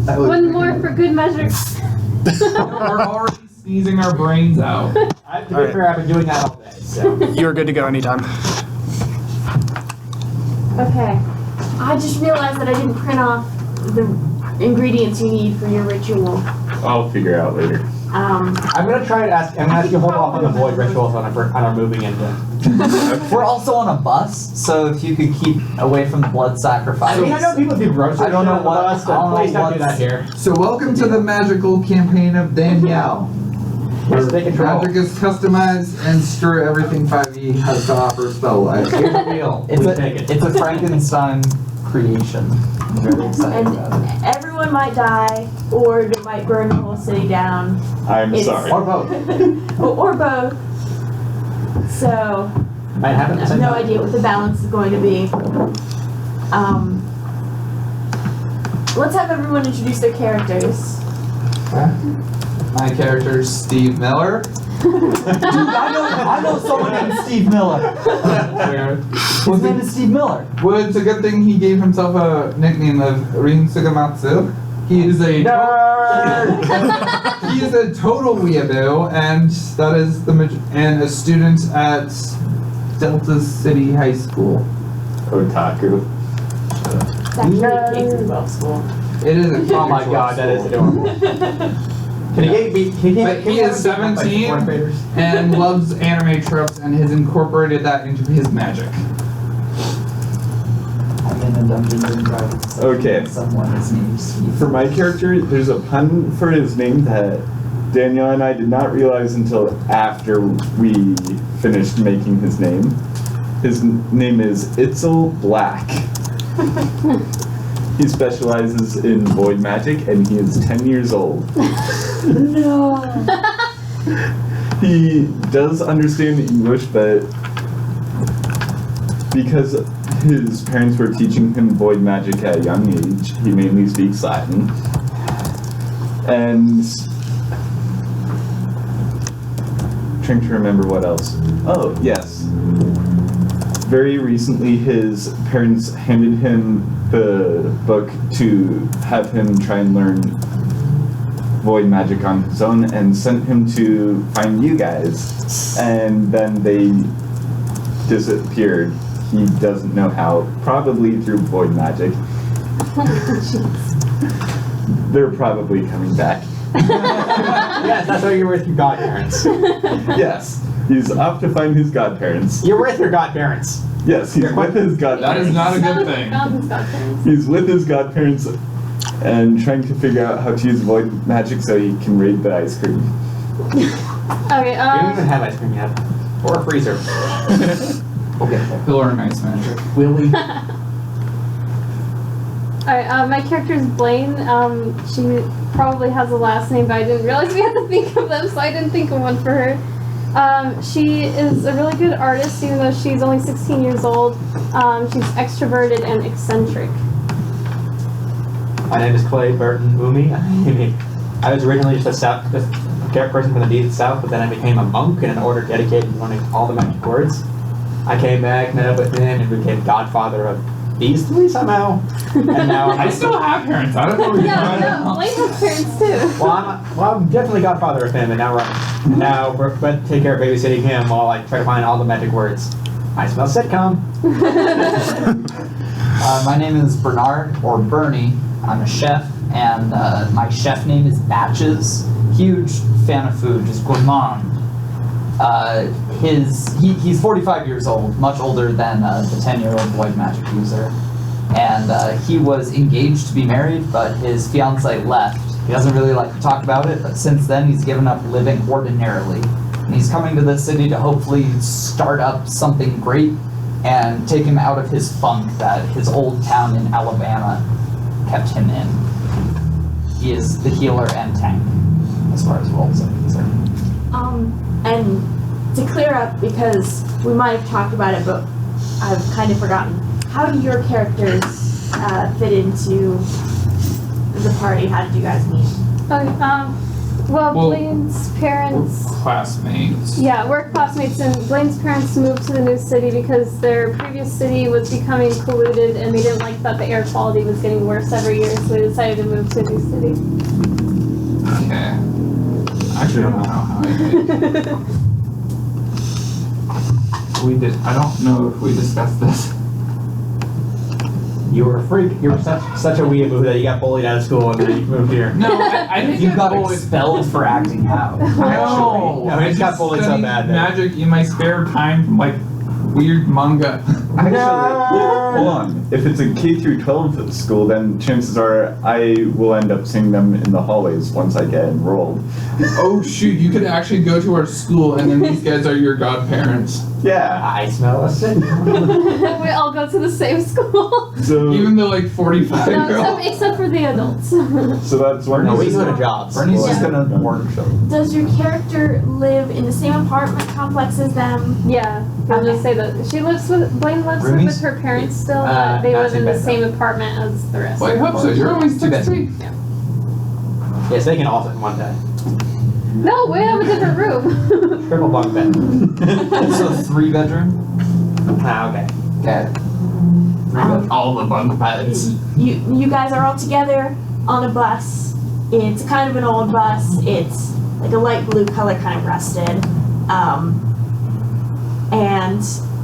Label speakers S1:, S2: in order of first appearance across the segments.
S1: One more for good measure.
S2: We're already sneezing our brains out.
S3: I have to be fair, I've been doing that all day. So.
S4: You're good to go anytime.
S5: Okay. I just realized that I didn't print off the ingredients you need for your ritual.
S6: I'll figure out later.
S3: I'm gonna try to ask. I'm gonna ask you to hold off on the void rituals on our moving into.
S7: We're also on a bus, so if you could keep away from the blood sacrifice.
S3: I mean, I know people do groceries.
S7: I don't know what.
S3: Please don't do that here.
S8: So welcome to the magical campaign of Danielle.
S3: Let's take control.
S8: Magic is customized and screw everything 5e has to offer spell-wise.
S3: Here's the deal.
S7: It's a Frankenstein creation. I'm very excited about it.
S5: And everyone might die, or it might burn the whole city down.
S6: I'm
S5: It's-
S6: sorry.
S3: Or both.
S5: or both. So,
S3: Might happen
S5: I
S3: at the
S5: have
S3: same
S5: no
S3: time.
S5: idea what the balance is going to be. Let's have everyone introduce their characters.
S8: My character's Steve Miller.
S7: Dude, I know someone named Steve Miller. His name is Steve Miller.
S8: Well, it's a good thing he gave himself a nickname of Rin Sugamatsu. He is a he is a total weeaboo, and that is and a student at Delta City High School.
S6: Otaku.
S5: It's actually a K-12 school.
S8: It is a
S3: Oh my god, that is adorable. Can
S8: He is 17 and loves anime tropes and has incorporated that into his magic.
S7: I'm in a Dungeons and Dragons.
S6: Okay.
S7: Someone is named Steve.
S6: For my character, there's a pun for his name that Danielle and I did not realize until after we finished making his name. His name is Itzel Black. He specializes in void magic and he is 10 years old.
S5: No.
S6: He does understand English, but because his parents were teaching him void magic at a young age, he mainly speaks Latin. And trying to remember what else. Oh, yes. Very recently, his parents handed him the book to have him try and learn void magic on his own and sent him to find you guys. And then they disappeared. He doesn't know how, probably through void magic. They're probably coming back.
S3: Yes, that's why you're with your godparents.
S6: Yes, he's off to find his godparents.
S3: You're with your godparents.
S6: Yes, he's with his godparents.
S8: That is not a good thing.
S6: He's with his godparents and trying to figure out how to use void magic so he can raid the ice cream.
S1: Okay,
S3: We don't even have ice cream yet. Or a freezer.
S7: We'll get there.
S8: He'll learn ice magic.
S3: Will we?
S1: Alright, my character is Blaine. She probably has a last name, but I didn't realize we had to think of them, so I didn't think of one for her. She is a really good artist, even though she's only 16 years old. She's extroverted and eccentric.
S3: My name is Clay Burton Umi. I was originally just a person from the deep south, but then I became a monk in an order dedicated to learning all the magic words. I came back, met up with him, and became godfather of these three somehow. And now
S2: I still have parents. I don't know where you're
S1: Yeah, no, Blaine has parents too.
S3: Well, I'm definitely godfather of him, and now we're take care of babysitting him while I try to find all the magic words. I smell sitcom.
S7: My name is Bernard, or Bernie. I'm a chef, and my chef name is Batches. Huge fan of food, just gourmand. He's 45 years old, much older than the 10-year-old void magic user. And he was engaged to be married, but his fiancée left. He doesn't really like to talk about it, but since then he's given up living ordinarily. And he's coming to this city to hopefully start up something great and take him out of his funk that his old town in Alabama kept him in. He is the healer and tank, as far as roles are concerned.
S5: And to clear up, because we might have talked about it, but I've kind of forgotten. How do your characters fit into the party? How did you guys meet?
S1: Okay, Well,
S2: Well,
S1: Blaine's parents.
S2: Classmates.
S1: Yeah, we're classmates, and Blaine's parents moved to the new city because their previous city was becoming polluted, and they didn't like that the air quality was getting worse every year, so they decided to move to a new city.
S2: Okay. Actually, I don't know how I did. I don't know if we discussed this.
S3: You were a freak. You were such a weeaboo that you got bullied out of school and then you moved here.
S2: No, I think
S7: You
S2: I
S7: got
S2: bullied.
S7: expelled for acting out.
S2: No,
S3: No,
S2: I
S3: he just got
S2: just
S3: bullied so
S2: studied
S3: bad that-
S2: magic in my spare time from like weird manga.
S6: Actually, hold on. If it's a K through 12 school, then chances are I will end up seeing them in the hallways once I get enrolled.
S2: Oh shoot, you could actually go to our school and then these guys are your godparents.
S6: Yeah.
S3: I smell a sin.
S1: We all go to the same school.
S6: So,
S2: Even the like 45
S1: No,
S2: year old.
S1: except for the adults.
S6: so that's one
S3: No, we
S6: reason.
S3: go to jobs.
S7: Bernie's
S6: Well,
S7: just
S1: Yeah.
S7: gonna work.
S5: Does your character live in the same apartment complex as them?
S1: Yeah, I'll just say that Blaine lives with
S7: Roomies?
S1: her parents still.
S3: Uh,
S1: They
S3: not
S1: live
S3: too
S1: in the
S3: bad,
S1: same apartment as the rest.
S2: Well, I hope so. You're only
S7: Too bad.
S2: 16.
S3: Yes, they can all fit in one bed.
S1: No, we have a different room.
S3: Triple bunk bed.
S7: So 3-bedroom?
S3: Ah, okay.
S7: Okay.
S2: All the bunk beds.
S5: You guys are all together on a bus. It's kind of an old bus. It's like a light blue color, kind of rusted. And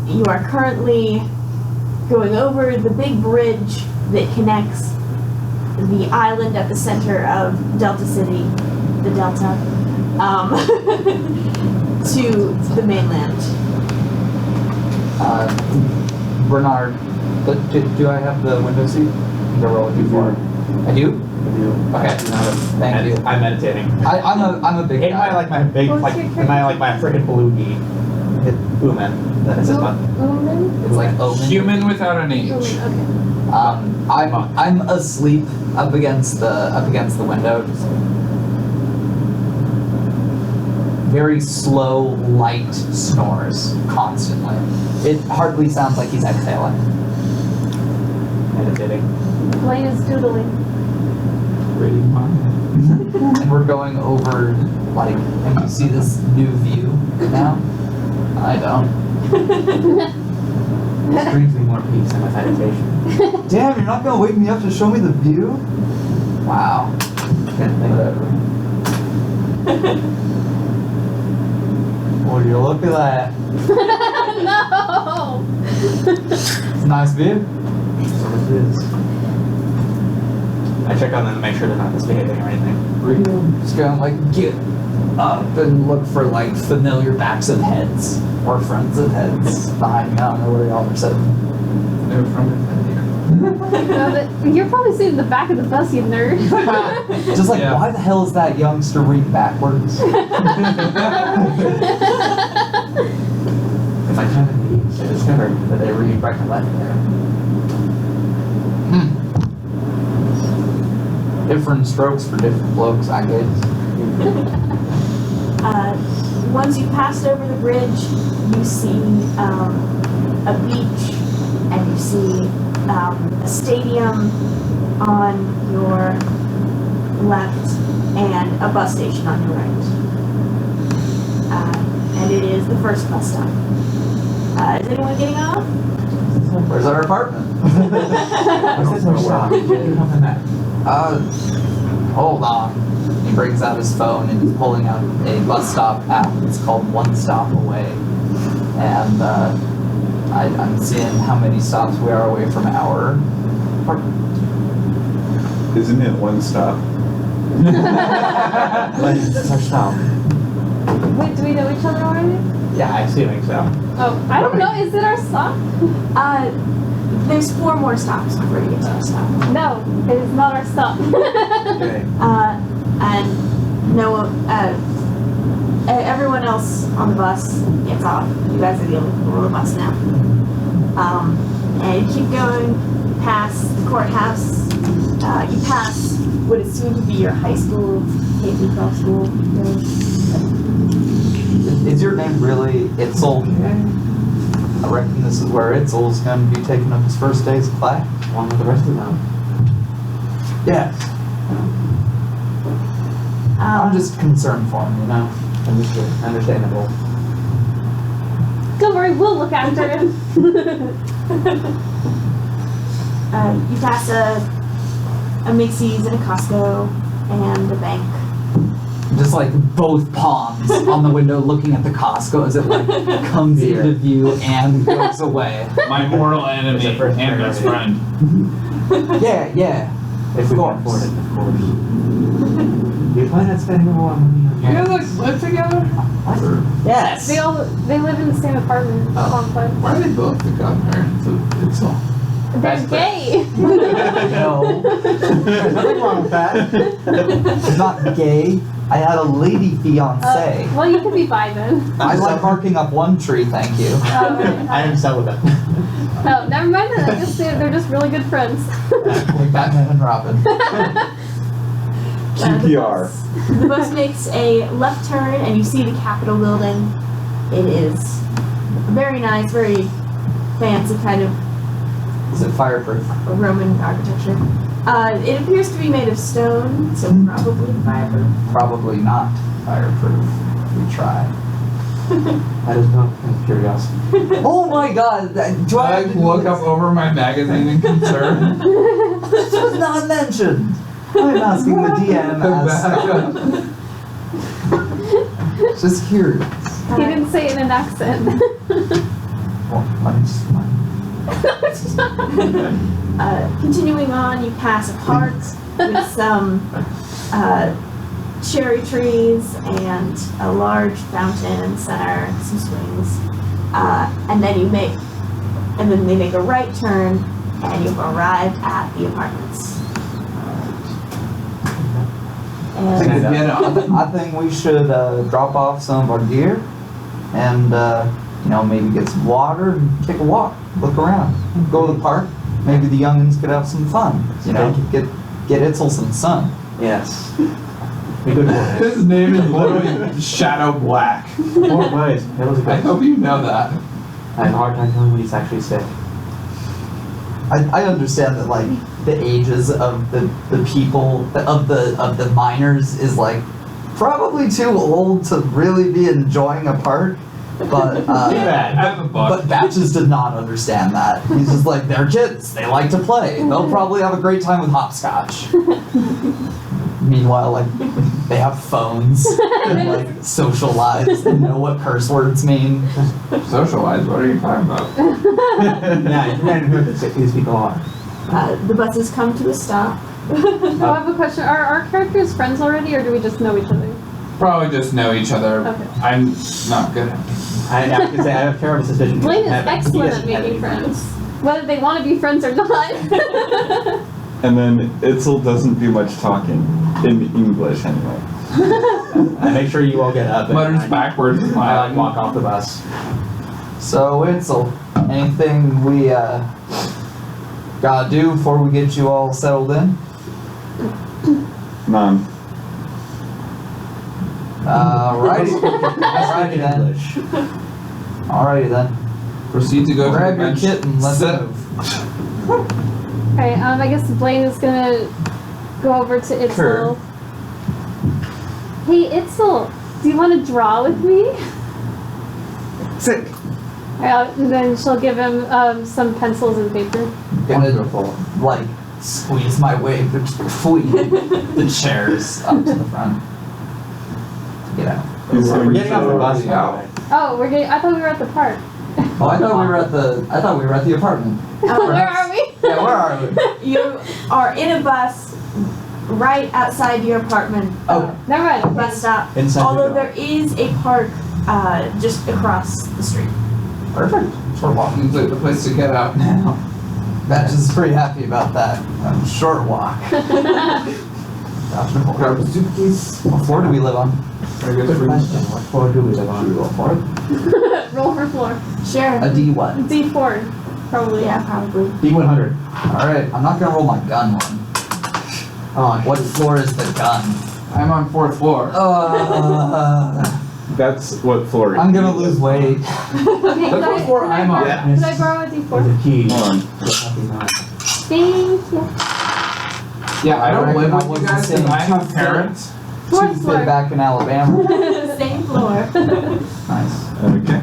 S5: you are currently going over the big bridge that connects the island at the center of Delta City, the Delta, to the mainland.
S7: Bernard, do I have the window seat? They're rolling too far. I do? Okay, thank you.
S3: I'm meditating.
S7: I'm a big
S3: Am I
S7: guy.
S3: like my big,
S1: What's
S3: like,
S1: your
S3: am I like my freaking balloony? Ooman. That is his one.
S1: Ooman?
S7: It's like omen.
S2: Human without an age.
S1: Ooman, okay.
S7: I'm asleep up against the window. Just very slow, light snores constantly. It hardly sounds like he's exhaling.
S3: Meditating.
S1: Blaine is doodling.
S2: Reading mine.
S7: And we're going over, like, and you see this new view now? I don't.
S3: This brings me more peace in my meditation.
S7: Damn, you're not gonna wake me up to show me the view? Wow.
S3: Can't think of it.
S7: Would you look at that?
S1: No!
S7: It's a nice view.
S3: So it is. I check on them to make sure they're not misbehaving or anything.
S7: Just gonna like get up and look for like familiar backs of heads or friends of heads behind me. I don't know where y'all are sitting.
S2: They're from the
S1: No, you're probably sitting in the back of the bus, you nerd.
S7: Just like,
S2: Yeah.
S7: why the hell is that youngster reading backwards?
S3: If I turn the leaves, I discovered that they read right and left there.
S7: Different strokes for different blokes, I guess.
S5: Once you've passed over the bridge, you see a beach, and you see a stadium on your left and a bus station on your right. And it is the first bus stop. Is anyone getting off?
S7: Where's our apartment?
S3: What's this more stop?
S7: Hold on. He brings out his phone and he's pulling out a bus stop app. It's called One Stop Away. And I'm seeing how many stops we are away from our apartment.
S6: Isn't it one stop?
S3: That's our stop.
S1: Wait, do we know each other already?
S3: Yeah, I'm assuming so.
S1: Oh, I don't know. Is it our stop?
S5: There's 4 more stops before you get to our stop.
S1: No, it is not our stop.
S3: Okay.
S5: And no, everyone else on the bus gets off. You guys are the only people on the bus now. And you keep going past the courthouse. You pass what is soon to be your high school, K-12 school.
S7: Is your name really Itzel? I reckon this is where Itzel's going to be taking up his first days of class.
S3: Along with the rest of them.
S7: Yes. I'm just concerned for him, you know.
S3: Understandable.
S1: Don't worry, we'll look after him.
S5: You pass a Macy's and a Costco and a bank.
S7: Just like both palms on the window looking at the Costco as it like comes into view and goes away.
S2: My mortal enemy
S3: It's a first
S2: and best
S3: priority.
S2: friend.
S7: Yeah.
S3: If we can afford it, of course. Do you plan on spending more money on
S2: You guys like live together? Or
S7: Yes.
S1: They live in the same apartment complex.
S2: why are they both the godparents of Itzel?
S1: They're
S3: That's
S1: gay.
S7: No. There's nothing wrong with that. It's not gay. I had a lady fiance.
S1: Well, you could be bi then.
S7: I like barking up one tree, thank you.
S3: I am celibate.
S1: Oh, never mind then. I guess they're just really good friends.
S7: Like Batman and Robin.
S6: QPR.
S5: The bus makes a left turn and you see the Capitol building. It is very nice, very fancy kind of
S7: Is it fireproof?
S5: Roman architecture. It appears to be made of stone, so probably fireproof.
S7: Probably not fireproof. We try.
S3: That is not out of curiosity.
S7: Oh my god! Do I
S2: I
S7: have to do
S2: look
S7: this?
S2: up over my magazine in concern.
S7: This was not mentioned. I'm asking the DM as just curious.
S1: He didn't say it in an accent.
S7: Well, let me just.
S5: Continuing on, you pass a park with some cherry trees and a large fountain in the center, some swings, and then they make a right turn, and you've arrived at the apartments. And
S7: I think we should drop off some of our gear and maybe get some water and take a walk, look around, go to the park. Maybe the youngins could have some fun. Get Itzel some sun.
S3: Yes. Be good boys.
S2: His name is literally Shadow Black.
S3: More boys. That was a
S2: I
S3: good.
S2: hope you know that.
S3: I have a hard time telling when he's actually sick.
S7: I understand that like the ages of the people of the minors is like probably too old to really be enjoying a park, but
S2: I have a book.
S7: but Batches did not understand that. He's just like, they're kids, they like to play, they'll probably have a great time with hopscotch. Meanwhile, like they have phones and like socialize and know what curse words mean.
S2: Socialize, what are you talking about?
S3: Yeah, you don't know who these people are.
S5: the buses come to a stop.
S1: I have a question. Are our characters friends already, or do we just know each other?
S2: Probably just know each other.
S1: Okay.
S2: I'm not good at it.
S3: I can say I have a terrible suspicion.
S1: Blaine is
S3: Have-
S1: excellent
S3: he
S1: at
S3: doesn't have
S1: making
S3: any
S1: friends. Whether they want to be friends or not.
S6: And then Itzel doesn't do much talking, in English anyway.
S3: I make sure you all get up. And
S2: Mutters
S3: I-
S2: backwards,
S3: I like
S2: smiling.
S3: walk off the bus.
S7: So Itzel, anything we gotta do before we get you all settled in?
S6: None.
S7: Alrighty. Alrighty then.
S3: English.
S7: Alrighty then.
S2: Proceed to go
S7: Grab
S2: to the
S7: your
S2: bench.
S7: kit and let's
S2: Sit.
S7: move.
S1: Okay, I guess Blaine is gonna go over to Itzel.
S2: Sure.
S1: Hey Itzel, do you want to draw with me?
S6: Sick.
S1: And then she'll give him some pencils and paper.
S7: Gonna like squeeze my way between the chairs up to the front. Get out.
S6: He's
S3: We're
S6: going
S3: getting off the
S6: to-
S3: bus now.
S1: Oh, we're getting. I thought we were at the park.
S7: Oh, I thought we were at the apartment.
S1: Where are we?
S7: Yeah, where are we?
S5: You are in a bus right outside your apartment.
S7: Oh.
S1: Never mind.
S5: Bus stop.
S3: Inside
S5: Although
S3: the
S5: there is a park just across the street.
S7: Perfect. Short walk.
S2: Seems like the place to get out.
S7: Now, Batch is pretty happy about that. Short walk.
S2: Grab a suitcase.
S7: What floor do we live on?
S2: Very good.
S3: Good question. What floor do we live on?
S7: Roll for it.
S1: Roll for floor.
S5: Sure.
S7: A D what?
S1: D4, probably.
S5: Yeah, probably.
S3: D100.
S7: Alright, I'm not gonna roll my gun one.
S3: On.
S7: What floor is the gun?
S2: I'm on 4th floor.
S6: That's what floor.
S7: I'm gonna lose weight.
S1: Okay,
S2: That's what floor I'm on.
S1: Could I borrow a
S3: With
S1: D4?
S3: a key.
S6: Hold on.
S1: Thank you.
S2: Yeah, I don't live
S7: I
S2: with you
S7: wasn't
S2: guys
S7: saying
S2: because I have
S7: two
S2: parents.
S1: Fourth
S7: two
S1: floor.
S7: fit back in Alabama.
S5: Same floor.
S7: Nice.
S6: Okay.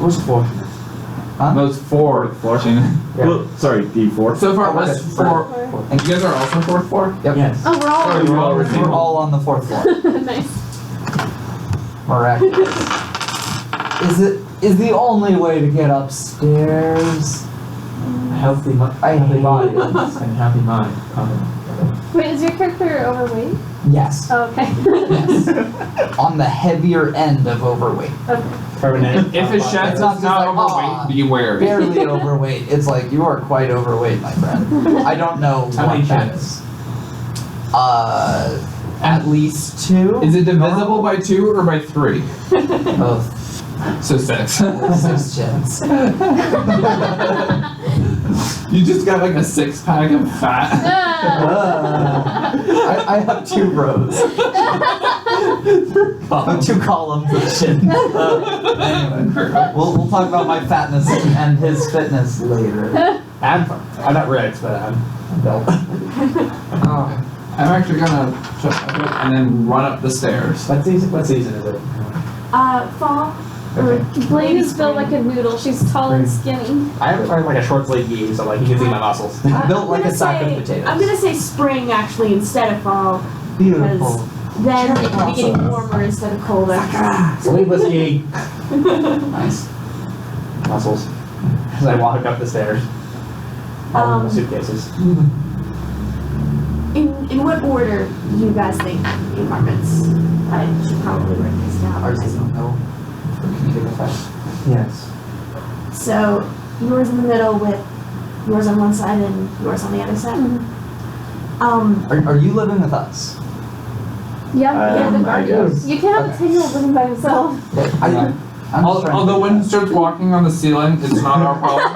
S3: What's fourth?
S2: Those four.
S3: Yeah.
S6: Well, sorry, D4.
S2: So far,
S7: Oh,
S2: that's
S7: okay.
S2: four.
S7: Fourth.
S2: And you guys are also fourth floor?
S7: Yep.
S3: Yes.
S1: Oh, we're all
S2: Oh, you're all already-
S7: We're all on the fourth floor.
S1: nice.
S7: Miraculous. Is the only way to get upstairs?
S3: Healthy, healthy body and healthy mind.
S1: Wait, is your character overweight?
S7: Yes.
S1: Oh, okay.
S7: Yes. On the heavier end of overweight.
S1: Okay.
S3: Permanent.
S2: If it sheds,
S7: It's not
S2: it's
S7: just
S2: not
S7: like,
S2: overweight,
S7: "Aw,
S2: be wary.
S7: Barely overweight. It's like you are quite overweight, my friend. I don't know
S3: How
S7: what
S3: many
S7: that
S3: sheds?
S7: is. At least 2.
S2: Is it divisible by 2 or by 3?
S7: Both.
S2: So 6.
S7: 6 sheds.
S2: You just got like a 6-pack of fat.
S7: I have 2 rows. 2 columns of shit. Anyway, we'll talk about my fatness and his fitness later.
S3: I'm not Rex, but I'm built.
S2: I'm actually gonna shut my book and then run up the stairs.
S3: What season is it?
S5: Fall.
S1: Blaine is built like a noodle. She's tall and skinny.
S3: I have like a short sleeve gi, so like you can see my muscles.
S7: Built like a sack of potatoes.
S5: I'm gonna say spring actually instead of fall.
S7: Beautiful.
S5: Because then it can be getting warmer instead of colder.
S3: Sleeveless gi.
S7: Nice.
S3: Muscles. As I walk up the stairs. All in the suitcases.
S5: In what order do you guys think the apartments? I should probably write this down.
S7: Ours doesn't know. For comedic effect.
S3: Yes.
S5: So yours in the middle with yours on one side and yours on the other side.
S7: Are you living with us?
S1: Yeah, but
S6: I guess.
S1: you can't have a 10-year-old living by himself.
S7: I'm just trying
S2: Although when he starts walking on the ceiling, it's not our problem.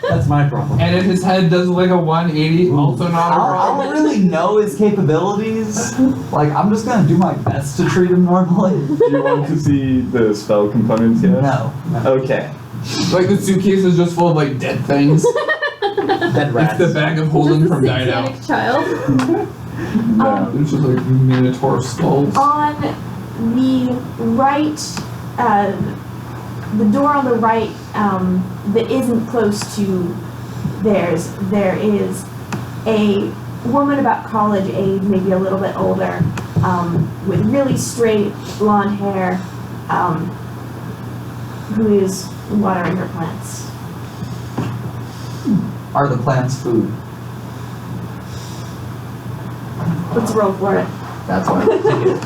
S3: That's my problem.
S2: And if his head does like a 180, also not our
S7: I
S2: problem.
S7: don't really know his capabilities. Like, I'm just gonna do my best to treat him normally.
S6: Do you want to see the spell components yet?
S7: No.
S6: Okay.
S2: Like the suitcase is just full of like dead things.
S3: Dead rats.
S2: It's the bag of holding
S1: Just a
S2: from Died Out.
S1: satanic child.
S6: No.
S2: There's just like minotaur skulls.
S5: On the right, the door on the right that isn't close to theirs, there is a woman about college age, maybe a little bit older, with really straight blonde hair, who is watering her plants.
S7: Are the plants food?
S5: Let's roll for it.
S7: That's what I'm thinking.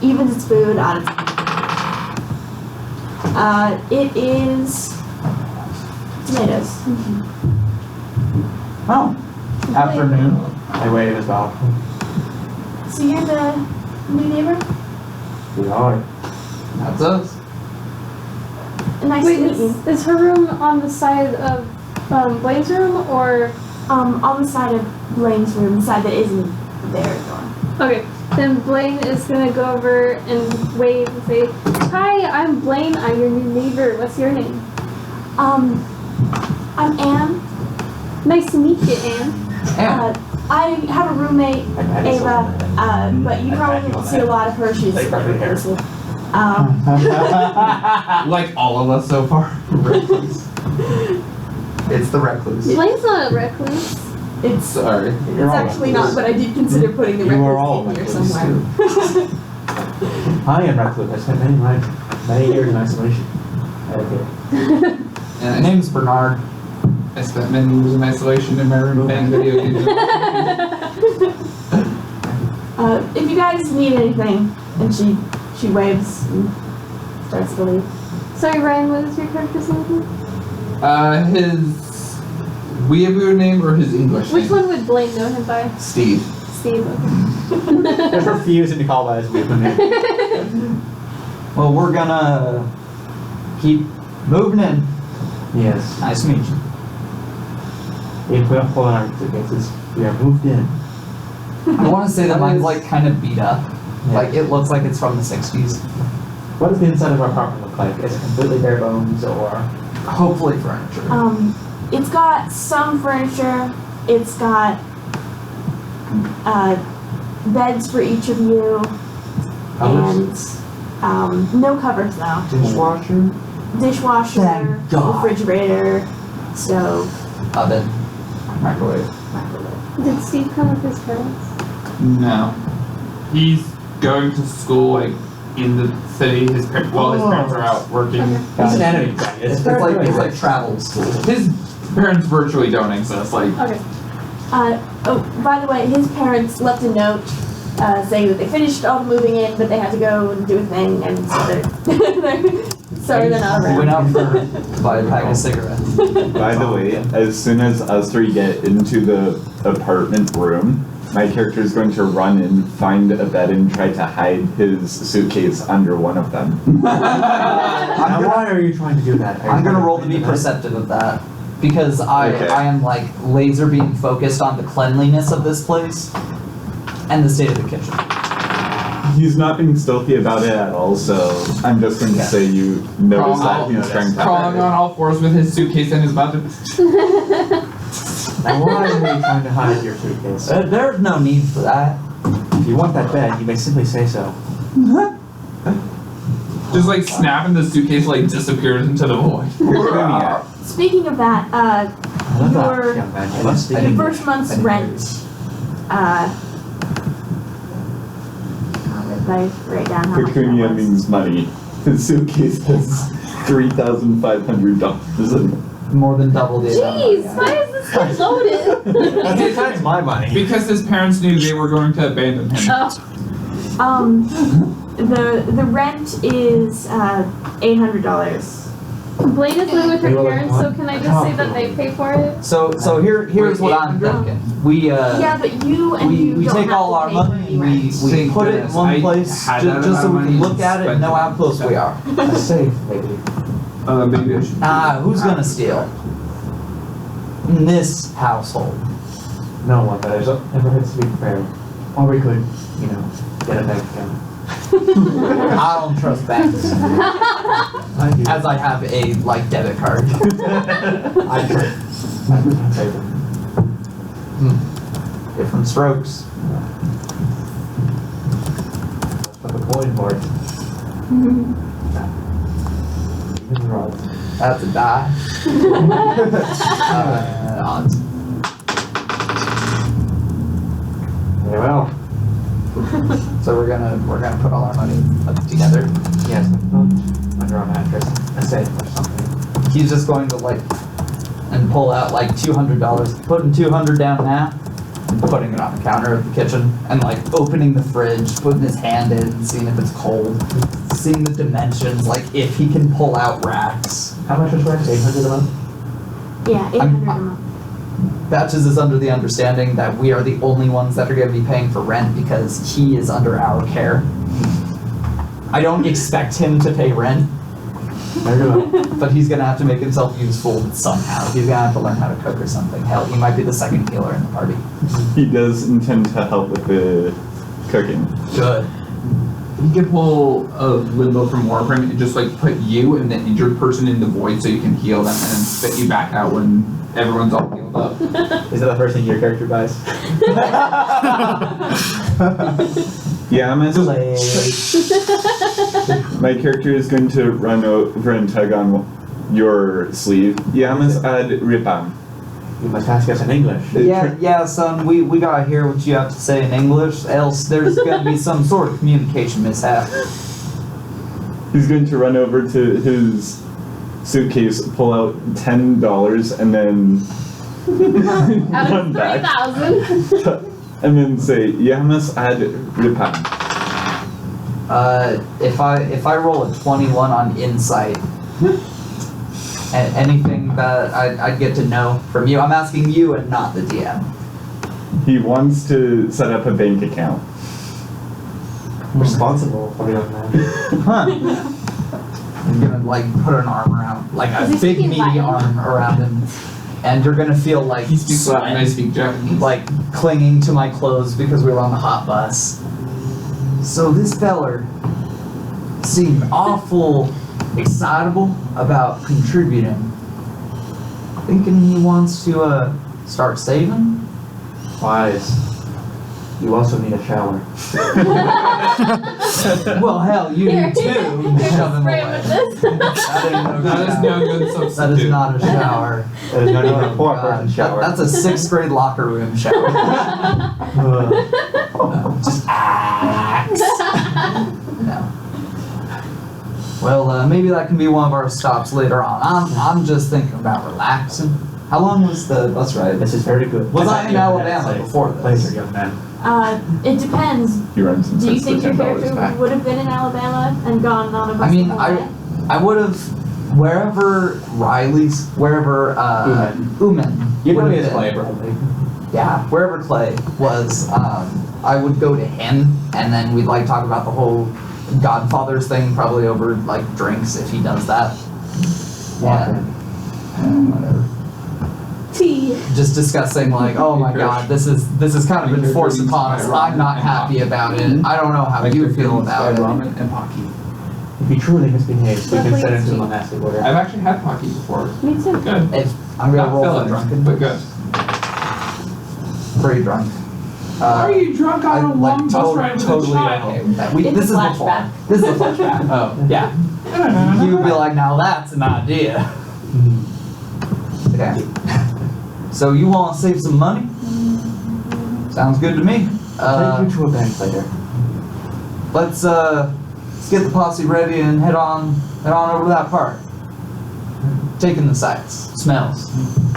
S5: Evens its food, odds its it is tomatoes.
S7: Oh. Afternoon.
S3: I wave as well.
S5: So you're the new neighbor?
S3: We are.
S7: That's us.
S5: Nice
S1: Wait,
S5: to meet you.
S1: is her room on the side of Blaine's room or?
S5: On the side of Blaine's room, the side that isn't their door.
S1: Okay, then Blaine is gonna go over and wave and say, "Hi, I'm Blaine. I'm your new neighbor. What's your name?"
S5: I'm Anne.
S1: Nice to meet you, Anne.
S7: And
S5: I have a roommate, Ava, but you probably won't see a lot of her. She's
S3: Like
S5: very
S3: perfect hair.
S5: elusive.
S2: Like all of us so far.
S7: it's the recluse.
S1: Blaine's not a recluse.
S5: It's
S2: Sorry.
S5: actually not, but I did consider putting the
S3: You are all
S5: records in here
S3: recluse,
S5: somewhere.
S3: I am recluse. I spent many years in isolation. Okay.
S2: And
S7: My name's Bernard.
S2: I spent many years in isolation in my room playing video games.
S5: If you guys need anything, and she waves and starts to leave.
S1: Sorry, Ryan. What is your character's name?
S2: His weeaboo name or his English
S1: Which
S2: name?
S1: one would Blaine know him by?
S2: Steve.
S1: Steve. Okay.
S3: Just refusing to call by his middle name.
S7: Well, we're gonna keep moving in.
S3: Yes.
S7: Nice to meet you.
S3: If we don't pull in our suitcases, we are moved in.
S7: I want to say that mine's like kind of beat up.
S3: Yeah.
S7: Like it looks like it's from the 60s.
S3: What does the inside of our apartment look like? Is it completely bare bones or?
S7: Hopefully furniture.
S5: It's got some furniture. It's got beds for each of you, and no covers though.
S3: Dishwasher?
S5: Dishwasher,
S7: Thank God.
S5: refrigerator, stove,
S7: Oven. Microwave.
S5: microwave.
S1: Did Steve come with his parents?
S8: No. He's going to school like in the city. His parents are out working.
S1: Okay.
S3: He's an enemy.
S7: It's like travel school.
S8: His parents virtually don't exist. Like
S1: Okay.
S5: Oh, by the way, his parents left a note saying that they finished all the moving in, but they had to go and do a thing, and so they're sorry they're not
S7: We
S5: around.
S7: went out to buy a pack of cigarettes.
S6: By the way, as soon as us three get into the apartment room, my character is going to run in, find a bed, and try to hide his suitcase under one of them.
S3: Now, why are you trying to do that?
S7: I'm gonna roll to be perceptive of that. Because I am like laser beam focused on the cleanliness of this place and the state of the kitchen.
S6: He's not being stealthy about it at all, so I'm just going to say you notice that he's trying to
S8: crawling on all fours with his suitcase in his mouth.
S3: Now, why are you trying to hide your suitcase?
S7: There's no need for that.
S3: If you want that bed, you may simply say so.
S8: Just like snapping the suitcase like disappears into the void.
S5: Speaking of that,
S3: I love
S5: Your-
S3: that young man. You must speak
S5: the
S3: English.
S5: first month's rent, if I write down how much that
S6: Pecunia
S5: was.
S6: means money. His suitcase has $3,500 in it.
S7: More than double the amount.
S1: Jeez, why is this so loaded?
S3: That's 8 times my money.
S8: Because his parents knew they were going to abandon him.
S1: Oh,
S5: The rent is $800.
S1: Blaine is living with her
S3: They were like,
S1: parents, so
S3: what?
S1: can I just say that they pay for it?
S7: So here's what I'm thinking. We
S5: Yeah, but you and you
S7: we
S5: don't
S7: take
S5: have
S7: all
S5: to
S7: our
S5: pay for
S7: money
S5: any
S7: and
S5: rent.
S7: we
S8: Thank
S7: put it in
S8: goodness.
S7: one
S8: I
S7: place
S8: had that
S7: just so we
S8: amount of
S7: can
S8: money
S7: look at it and know how close we are.
S3: A safe, maybe.
S8: Maybe I should.
S7: Who's gonna steal? In this household.
S3: No one, but it never hurts to be prepared. Or we could, get a bank account.
S7: I don't trust banks.
S3: I do.
S7: As I have a debit card.
S3: I trust. I take them.
S7: Different strokes.
S3: Flip a coin for it. Even the rods.
S7: That's a die. Odds.
S3: Very well.
S7: So we're gonna put all our money up together.
S3: Yes, under our mattress. A safe or something.
S7: He's just going to and pull out $200, putting $200 down now, and putting it on the counter of the kitchen, and opening the fridge, putting his hand in, seeing if it's cold, seeing the dimensions, if he can pull out racks.
S3: How much was rent? 800 a month?
S5: Yeah, 800 a month.
S7: Batches is under the understanding that we are the only ones that are going to be paying for rent because he is under our care. I don't expect him to pay rent,
S3: Very well.
S7: but he's going to have to make himself useful somehow. He's going to have to learn how to cook or something. Hell, he might be the second healer in the party.
S6: He does intend to help with the cooking.
S7: Good.
S8: He could pull a limbo from Warframe and just put you and the injured person in the void so you can heal them and then spit you back out when everyone's all healed up.
S3: Is that the first thing your character buys?
S6: Yeah, my character is going to run over and tug on your sleeve. Yamas ad ripam.
S3: You must ask us in English.
S7: Yeah, son, we gotta hear what you have to say in English, else there's gonna be some sort of communication mishap.
S6: He's going to run over to his suitcase, pull out $10, and then
S1: Out
S6: run
S1: of
S6: back,
S1: 3,000.
S6: and then say, Yamas ad ripam.
S7: If I roll a 21 on insight, anything that I'd get to know from you, I'm asking you and not the DM.
S6: He wants to set up a bank account.
S3: Responsible for the young man.
S7: Huh. I'm gonna put an arm around, a
S1: Is he
S7: big
S1: speaking
S7: meaty
S1: Latin?
S7: arm around him, and you're gonna feel
S8: He speaks Latin and I speak Japanese.
S7: clinging to my clothes because we were on the hot bus. So this feller seemed awful excitable about contributing thinking he wants to start saving.
S3: Wise. You also need a shower.
S7: Well, hell, you
S1: Here,
S7: do too.
S1: here,
S7: Shove him
S1: spray him
S7: away.
S1: with this.
S8: That is no good
S7: That
S8: substitute.
S7: is not a shower.
S3: That is not even a
S7: Oh,
S3: poor
S7: God.
S3: person shower.
S7: That's a 6th grade locker room shower. Just axe. No. Well, maybe that can be one of our stops later on. I'm just thinking about relaxing. How long was the bus ride?
S3: This is very good.
S7: Was I
S3: thought
S7: in
S3: you had
S7: Alabama
S3: safe
S7: before this?
S3: Place, young man.
S5: It depends.
S6: He runs and
S5: Do you
S6: says
S5: think
S6: the
S5: your
S6: $10
S5: character
S6: back.
S5: would have been in Alabama and gone on a bus?
S7: I mean,
S5: the whole way?
S7: I would have wherever Uman.
S3: You know
S7: would
S3: me
S7: have
S3: as
S7: been.
S3: Clay, Bradley.
S7: Yeah, wherever Clay was, I would go to him, and then we'd like talk about the whole Godfathers thing, probably over like drinks if he does that. Yeah, whatever.
S5: Tea.
S7: Just discussing like, oh my God, this is kind of been forced upon us. I'm not happy about it. I don't know how you feel about it.
S8: Ramen and Pocky.
S3: If he truly misbehaves, we can
S1: Lovely
S3: send him to the
S1: tea.
S3: monastic order.
S8: I've actually had Pocky before.
S1: Me too.
S8: Good.
S7: If I'm gonna
S8: Not
S7: roll
S8: feeling
S7: for
S8: drunken, but good.
S7: pretty drunk.
S8: Are you drunk on a long bus ride with a
S7: totally
S8: child?
S7: okay with that.
S5: It's
S7: This
S5: a
S7: is
S5: flashback.
S7: before. This is a flashback. Oh, yeah. You would be like, now that's an idea. Okay. So you want to save some money? Sounds good to me.
S3: I'll take you to a bank later.
S7: Let's get the posse ready and head on over to that park. Taking the sights, smells,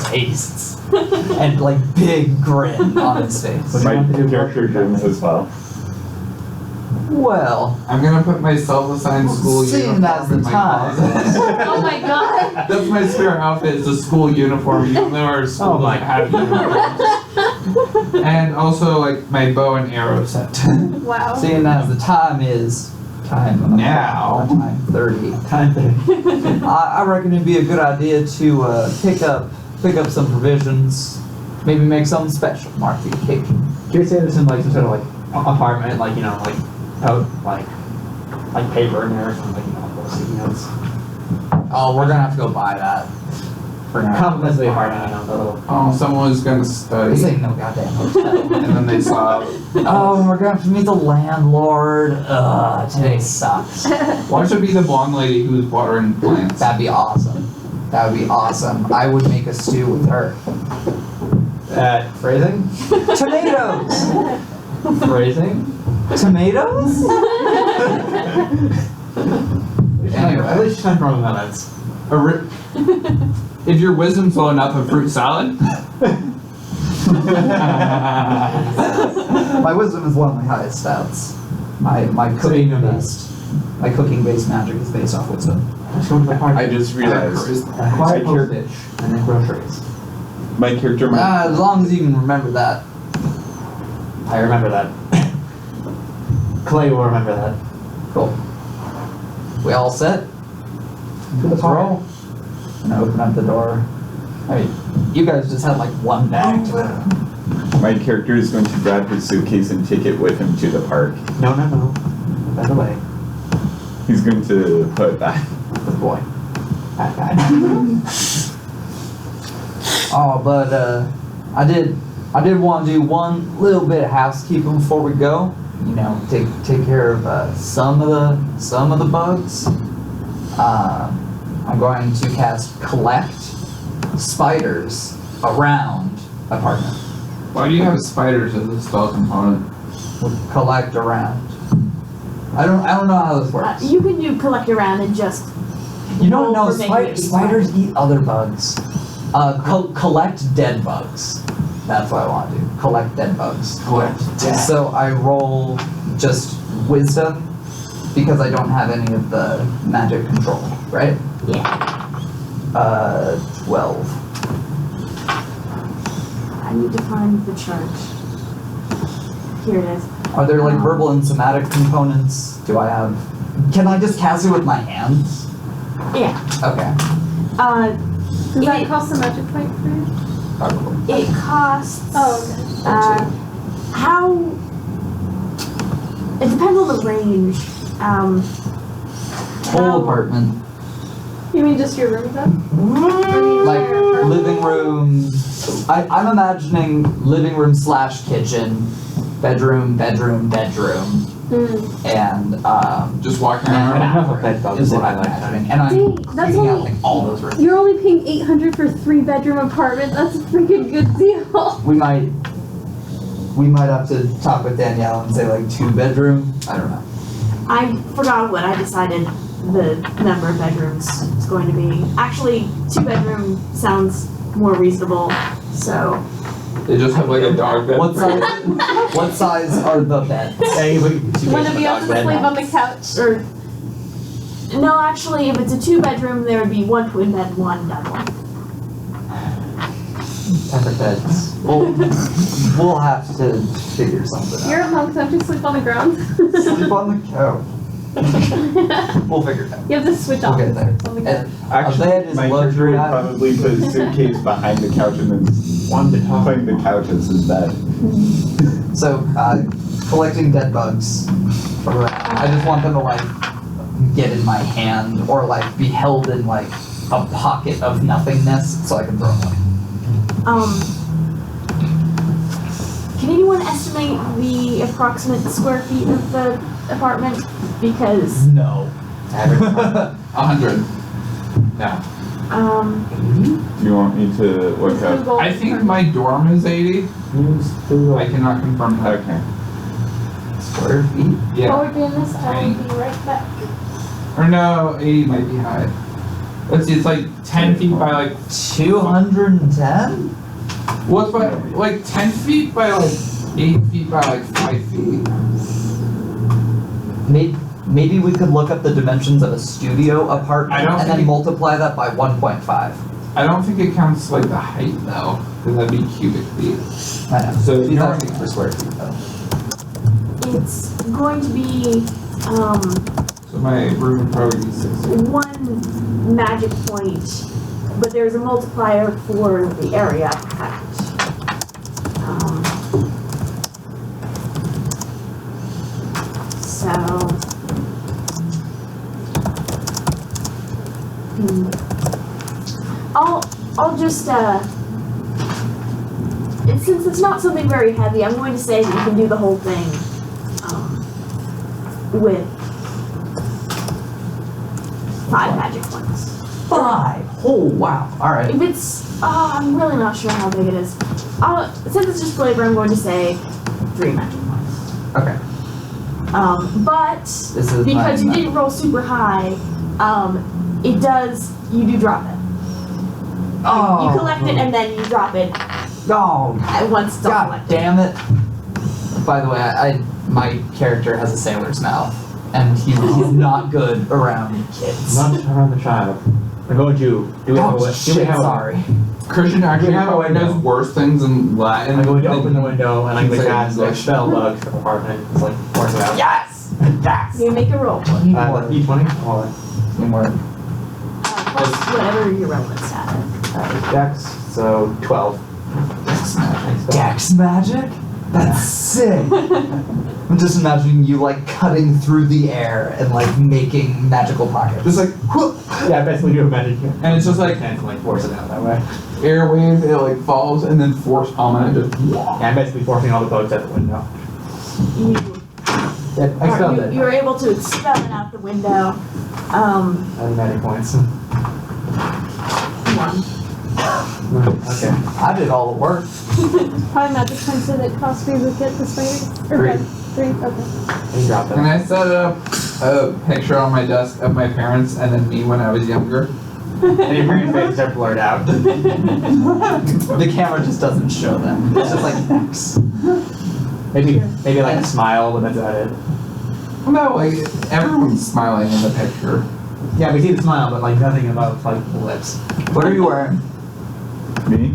S7: tastes, and like big grin on his face.
S3: What do you
S6: My
S3: want to do,
S6: character grins as well.
S7: Well,
S8: I'm gonna put my self-assigned school
S7: seeing
S8: uniform
S7: that's the
S8: in my
S7: time.
S8: closet.
S1: Oh my god.
S8: That's my spare outfit, is a school uniform, even though our school
S3: Oh my
S8: doesn't have uniforms. And also like my bow and arrow set.
S1: Wow.
S7: Seeing as the time is time
S8: Now.
S7: time 30.
S3: Time to.
S7: I reckon it'd be a good idea to pick up some provisions, maybe make something special, mark the occasion.
S3: Can you say this in like some sort of like apartment, like you know, like out, like paper in there or something, like you know, like sticky notes.
S7: Oh, we're gonna have to go buy that. For now.
S3: Compliments of the apartment, you know, the little.
S8: Oh, someone was gonna study,
S7: This ain't no goddamn hotel.
S8: and then they saw.
S7: Oh, we're gonna have to meet the landlord. Ugh, today sucks.
S8: Why should be the blonde lady who's watering plants?
S7: That'd be awesome. That would be awesome. I would make a stew with her.
S3: Phrasing?
S7: Tomatoes!
S3: Phrasing?
S7: Tomatoes? Anyway.
S3: At least time for moments.
S8: If your wisdom's low enough, a fruit salad.
S7: My wisdom is one of my highest stats. My cooking based magic is based off wisdom.
S3: Let's go to the party.
S6: I just realized
S3: Acquire
S6: my char-
S3: postage and then groceries.
S6: my character might.
S7: As long as you can remember that.
S3: I remember that. Clay will remember that.
S7: Cool. We all set?
S3: Let's roll.
S7: And I open up the door. I mean, you guys just had like one bag to
S6: My character is going to grab his suitcase and take it with him to the park.
S3: No. By the way,
S6: He's going to put it back.
S7: Good boy. That guy. Oh, but I did want to do one little bit of housekeeping before we go. You know, take care of some of the bugs. I'm going to cast collect spiders around apartment.
S8: Why do you have spiders as a spell component?
S7: Collect around. I don't know how this works.
S5: You can do collect around and just.
S7: You don't know
S5: roll for making it
S7: spiders eat other bugs. Collect dead bugs. That's what I want to do. Collect dead bugs. So I roll just wisdom because I don't have any of the magic control, right?
S5: Yeah.
S7: 12.
S5: I need to find the chart. Here it is.
S7: Are there like verbal and somatic components? Do I have? Can I just cast it with my hands?
S5: Yeah.
S7: Okay.
S1: Does that
S5: It-
S1: cost a magic point for you?
S7: Probably.
S5: It costs.
S1: Oh, okay.
S5: How? It depends on the range.
S7: Whole
S5: How-
S7: apartment.
S1: You mean just your room then?
S7: Like living room. I'm imagining living room / kitchen, bedroom, and
S2: Just walking
S3: And I
S2: around.
S3: have a bed bug
S7: is
S3: is
S7: what
S3: what I
S7: I'm
S3: like.
S7: imagining. And I'm
S1: Dang, that's
S7: freaking out
S1: only-
S7: like all those rooms.
S1: You're only paying $800 for a 3-bedroom apartment. That's a freaking good deal.
S7: We might have to talk with Danielle and say like 2-bedroom. I don't know.
S5: I forgot what I decided the number of bedrooms is going to be. Actually, 2-bedroom sounds more reasonable, so.
S2: They just have like a dog bed.
S7: What size are the beds?
S3: Hey, we
S1: One of you has to sleep on the couch.
S5: Or, no, actually, if it's a 2-bedroom, there would be 1 twin bed, 1 double.
S7: Separate beds. We'll have to figure something
S1: You're
S7: out.
S1: a monk, don't you sleep on the ground?
S7: Sleep on the couch. We'll figure it out.
S1: You have to switch off.
S7: We'll get there.
S1: On the couch.
S7: And
S6: Actually,
S7: a bed is
S6: my character
S7: luxury
S6: would
S7: item.
S6: probably put a suitcase behind the couch and then
S3: One to top.
S6: playing the couch as his bed.
S7: So, collecting dead bugs around. I just want them to like get in my hand or like be held in like a pocket of nothingness so I can throw them away.
S5: Can anyone estimate the approximate square feet of the apartment? Because,
S7: No.
S3: Average.
S2: 100.
S3: No.
S6: Do you want me to look up?
S1: Google.
S2: I think my dorm is 80. I cannot confirm that.
S6: Okay.
S7: Square feet?
S1: While
S2: Yeah.
S1: we're doing this, I will be right back.
S2: Or no, 80 might be high. Let's see, it's like 10 feet by like,
S7: 210?
S2: what's by, like 10 feet by like 8 feet by like 5 feet.
S7: Maybe we could look up the dimensions of a studio apartment
S2: I don't
S7: and then
S2: think-
S7: multiply that by 1.5.
S2: I don't think it counts like the height though, because that'd be cubic feet.
S7: I know.
S2: So
S7: He's
S2: you're-
S7: asking for square feet though.
S5: it's going to be,
S2: So my room would probably be 60.
S5: 1 magic point, but there's a multiplier for the area effect. So. I'll just, since it's not something very heavy, I'm going to say that you can do the whole thing, with 5 magic points.
S7: 5! Oh, wow. Alright.
S5: If it's, I'm really not sure how big it is. Since it's just flavor, I'm going to say 3 magic points.
S7: Okay.
S5: But
S7: This is
S5: because you
S7: my-
S5: didn't roll super high, you do drop it.
S7: Oh.
S5: You collect it and then you drop it
S7: Oh,
S5: once it's all
S7: God
S5: collected.
S7: damn it. By the way, my character has a sailor's mouth, and he's not good around kids.
S3: Not around the child. I'm going to. Do we have a
S7: Oh,
S3: do we
S7: shit,
S3: have a-
S7: sorry.
S2: Christian actually
S3: We have a
S2: probably
S3: window.
S2: knows worse things in Latin.
S3: I'm going to
S2: than-
S3: open the window and I'm going to
S2: Say
S3: cast like
S2: English.
S3: spell bug for the apartment. It's like force it out.
S7: Yes! Yes!
S5: You make a roll.
S3: D20? Or
S7: Teamwork.
S5: Plus whatever your relevant stat is.
S3: Dex, so 12.
S7: Dex magic. Dex magic? That's sick! I'm just imagining you like cutting through the air and like making magical pockets.
S2: Just like, whoop,
S3: Yeah, I basically do a magic.
S2: and it's just like
S3: And like force it out that way.
S2: airwave, it like falls and then force palm and it just,
S3: Yeah, I'm basically forcing all the bugs out the window. I spelled it.
S5: You're able to expel it out the window.
S3: Magic points.
S5: 1.
S3: Okay.
S7: I did all the work.
S1: Probably magic points that it costs for you to get the spiders. Or
S3: 3.
S1: 3, okay.
S3: You drop
S2: and
S3: it.
S2: I set up a picture on my desk of my parents and then me when I was younger.
S3: And your parents' faces are blurred out.
S7: The camera just doesn't show them. It's just like X.
S3: Maybe like a smile, but that's about it.
S2: No, like everyone's smiling in the picture.
S3: Yeah, we see the smile, but like nothing above like the lips.
S7: What are you wearing?
S6: Me?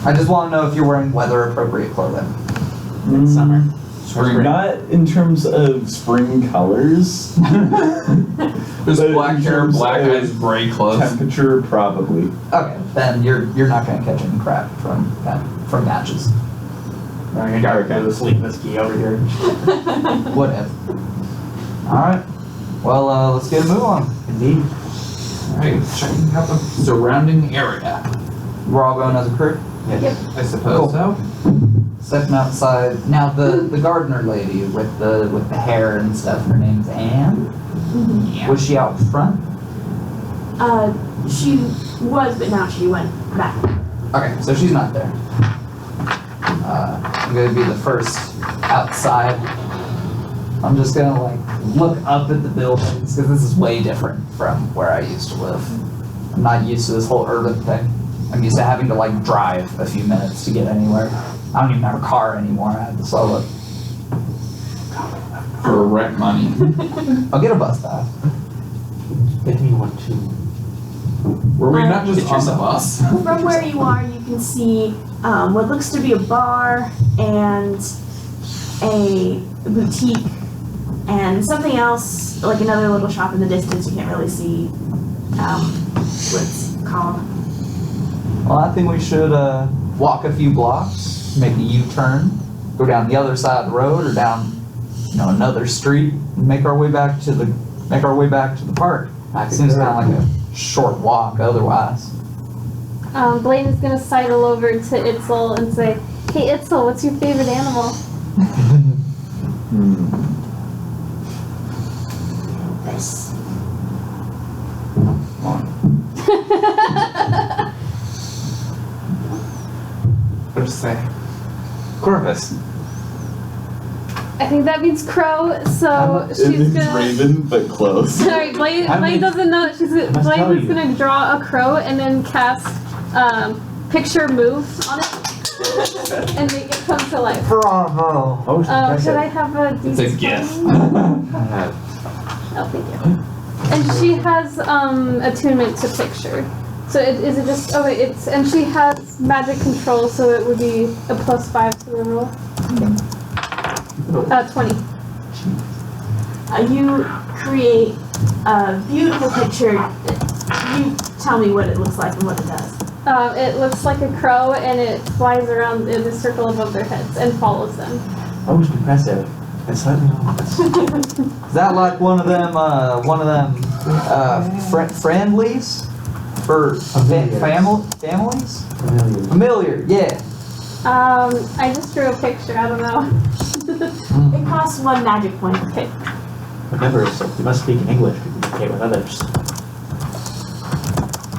S7: I just want to know if you're wearing weather appropriate clothing.
S3: It's summer.
S2: Spring.
S6: Not in terms of spring colors.
S2: Just
S6: But
S2: black
S6: in
S2: hair,
S6: terms
S2: black
S6: of
S2: eyes, gray clothes.
S6: Temperature, probably.
S7: Okay, then you're not gonna catch any crap from matches.
S3: I'm gonna go to the sleepless key over here.
S7: What if? Alright. Well, let's get a move on.
S3: Indeed.
S8: Alright, checking out the surrounding area.
S7: We're all going as a crew?
S8: I suppose so.
S7: Stepping outside. Now the gardener lady with the hair and stuff, her name's Anne.
S8: Yeah.
S7: Was she out front?
S5: She was, but now she went back.
S7: Okay, so she's not there. I'm gonna be the first outside. I'm just gonna like look up at the buildings because this is way different from where I used to live. I'm not used to this whole urban thing. I'm used to having to like drive a few minutes to get anywhere. I don't even have a car anymore. I have to solo.
S8: For rent money.
S7: I'll get a bus pass.
S3: Get me one too.
S8: Were we not just
S7: Get
S8: on the
S7: yourself
S8: bus?
S5: From where you are, you can see what looks to be a bar and a boutique and something else, like another little shop in the distance. You can't really see what it's called.
S7: Well, I think we should walk a few blocks, make a U-turn, go down the other side of the road or down, another street, and make our way back to the park. Seems kind of like a short walk otherwise.
S1: Blaine is gonna sidle over to Itzel and say, "Hey Itzel, what's your favorite animal?"
S5: This.
S8: What does it say?
S6: Corvus.
S1: I think that means crow, so she's
S6: It's
S1: gonna.
S6: Raven, but close.
S1: Sorry, Blaine doesn't know. Blaine
S3: tell
S1: is
S3: you.
S1: gonna draw a crow and then cast picture move on it and make it come to life.
S3: Bravo! Oh,
S1: Could I have a
S8: It's a
S1: D20?
S8: gift.
S1: Oh, thank you. And she has attunement to picture. So is it just? Oh wait, and she has magic control, so it would be a +5 to the roll. 20.
S5: You create a beautiful picture. You tell me what it looks like and what it does.
S1: It looks like a crow, and it flies around in a circle above their heads and follows them.
S3: Most impressive. And slightly ominous.
S7: Is that like one of them friendlies for families? Familiar, yeah.
S1: I just drew a picture. I don't know.
S5: It costs 1 magic point.
S1: Okay.
S3: Remember, so you must speak in English to communicate with others.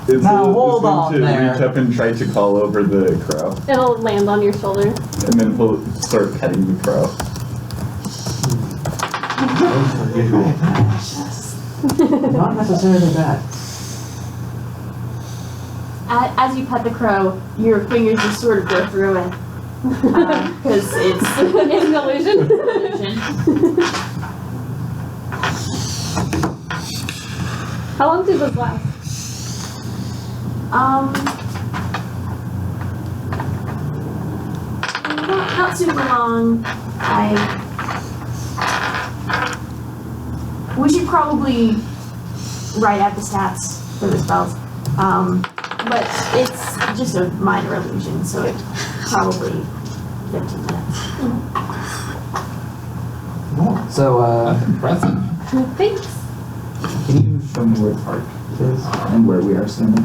S6: It's
S7: Now, hold
S6: going
S7: on
S6: to
S7: there.
S6: reach up and try to call over the crow,
S1: It'll land on your shoulder.
S6: and then he'll start petting the crow.
S3: Those are usually not necessarily bad.
S5: As you pet the crow, your fingers just sort of go through it. Because it's
S1: It's an illusion.
S5: illusion.
S1: How long did those last?
S5: Not super long. We should probably write out the stats for the spells. But it's just a minor illusion, so it's probably 15 minutes.
S7: So,
S8: That's impressive.
S1: Thanks.
S8: Can you show me where the park is and where we are standing?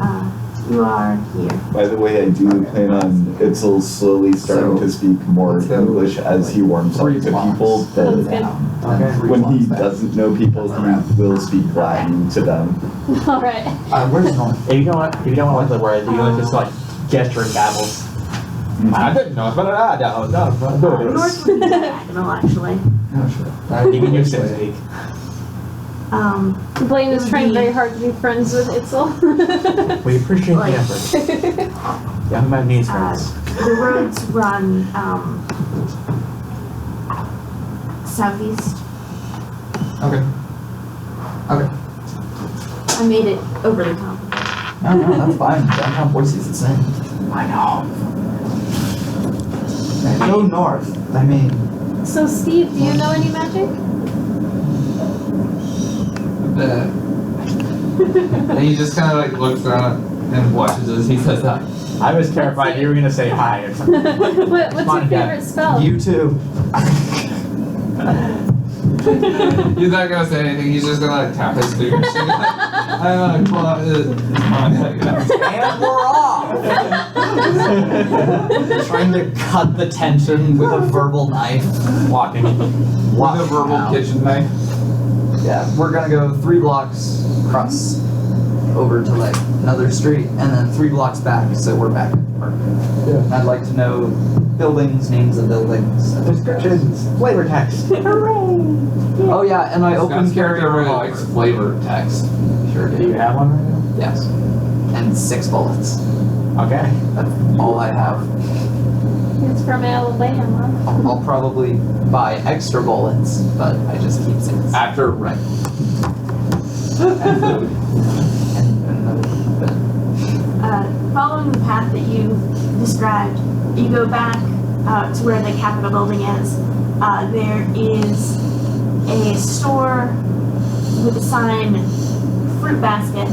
S5: You are here.
S6: By the way, I do plan on Itzel slowly starting
S8: So,
S6: to speak more
S8: let's go,
S6: English as he warms up
S8: 3
S6: to
S8: blocks.
S6: people,
S1: Sounds
S6: but
S1: good.
S7: Okay.
S6: when he doesn't know people, he will speak Latin to them.
S1: All right.
S7: Where's north?
S3: If you don't want to the word, you can just like gesture and babbles. I didn't know, but I don't know.
S5: North would be diagonal, actually.
S7: Oh, sure.
S3: Even your Sims speak.
S1: Blaine
S5: It
S1: is
S5: would
S1: trying
S5: be-
S1: very hard to be friends with Itzel.
S3: We appreciate
S5: Like-
S3: the effort. Young man needs friends.
S5: The roads run southeast.
S7: Okay. Okay.
S5: I made it overly complicated.
S7: No, that's fine. Downtown Boise's the same.
S3: I know.
S7: Go north. I mean,
S1: So Steve, do you know any magic?
S8: And he just kind of like looks around and watches as he says that.
S3: I was terrified you were gonna say hi or something.
S1: What's your
S3: Come on, Dad.
S1: favorite spell?
S7: you too.
S2: He's not gonna say anything. He's just gonna like tap his fingers. I'm gonna pull out his.
S7: And we're off! Trying to cut the tension with a verbal knife.
S3: Walking.
S2: With a verbal
S7: out.
S2: kitchen knife.
S7: Yeah, we're gonna go 3 blocks across over to like another street and then 3 blocks back, so we're back at the park.
S3: Yeah.
S7: And I'd like to know buildings, names of buildings.
S3: Descriptions. Flavor text.
S7: Oh yeah, and I open
S2: Scott's
S7: carry
S2: character really
S7: revolver.
S2: likes flavor text.
S7: Sure
S3: Do you
S7: do.
S3: have one right
S7: Yes. And 6 bullets.
S3: now? Okay.
S7: That's all I have.
S1: He's from Alabama.
S7: I'll probably buy extra bullets, but I just keep 6.
S2: After right.
S7: And food. And another bit.
S5: Following the path that you described, you go back to where the Capitol building is. There is a store with a sign, Fruit Basket,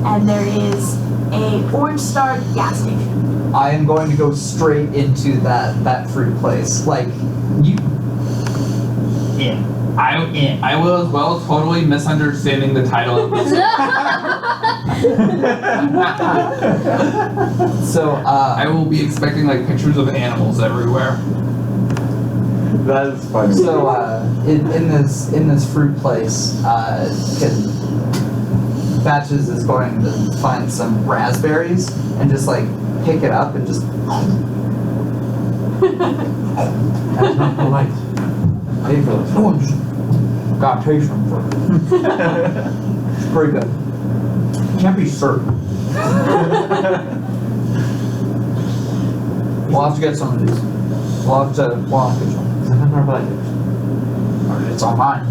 S5: and there is a Orange Star gas station.
S7: I am going to go straight into that fruit place. Like, you.
S2: I will as well, totally misunderstanding the title of this.
S7: So,
S2: I will be expecting like pictures of animals everywhere.
S6: That's funny.
S7: So, in this fruit place, Batches is going to find some raspberries and just like pick it up and just.
S3: That's not polite.
S7: Oh, just got patient for it. It's pretty good. Can't be certain. We'll have to get some of these. We'll have to get some.
S3: That's not polite.
S7: It's on mine.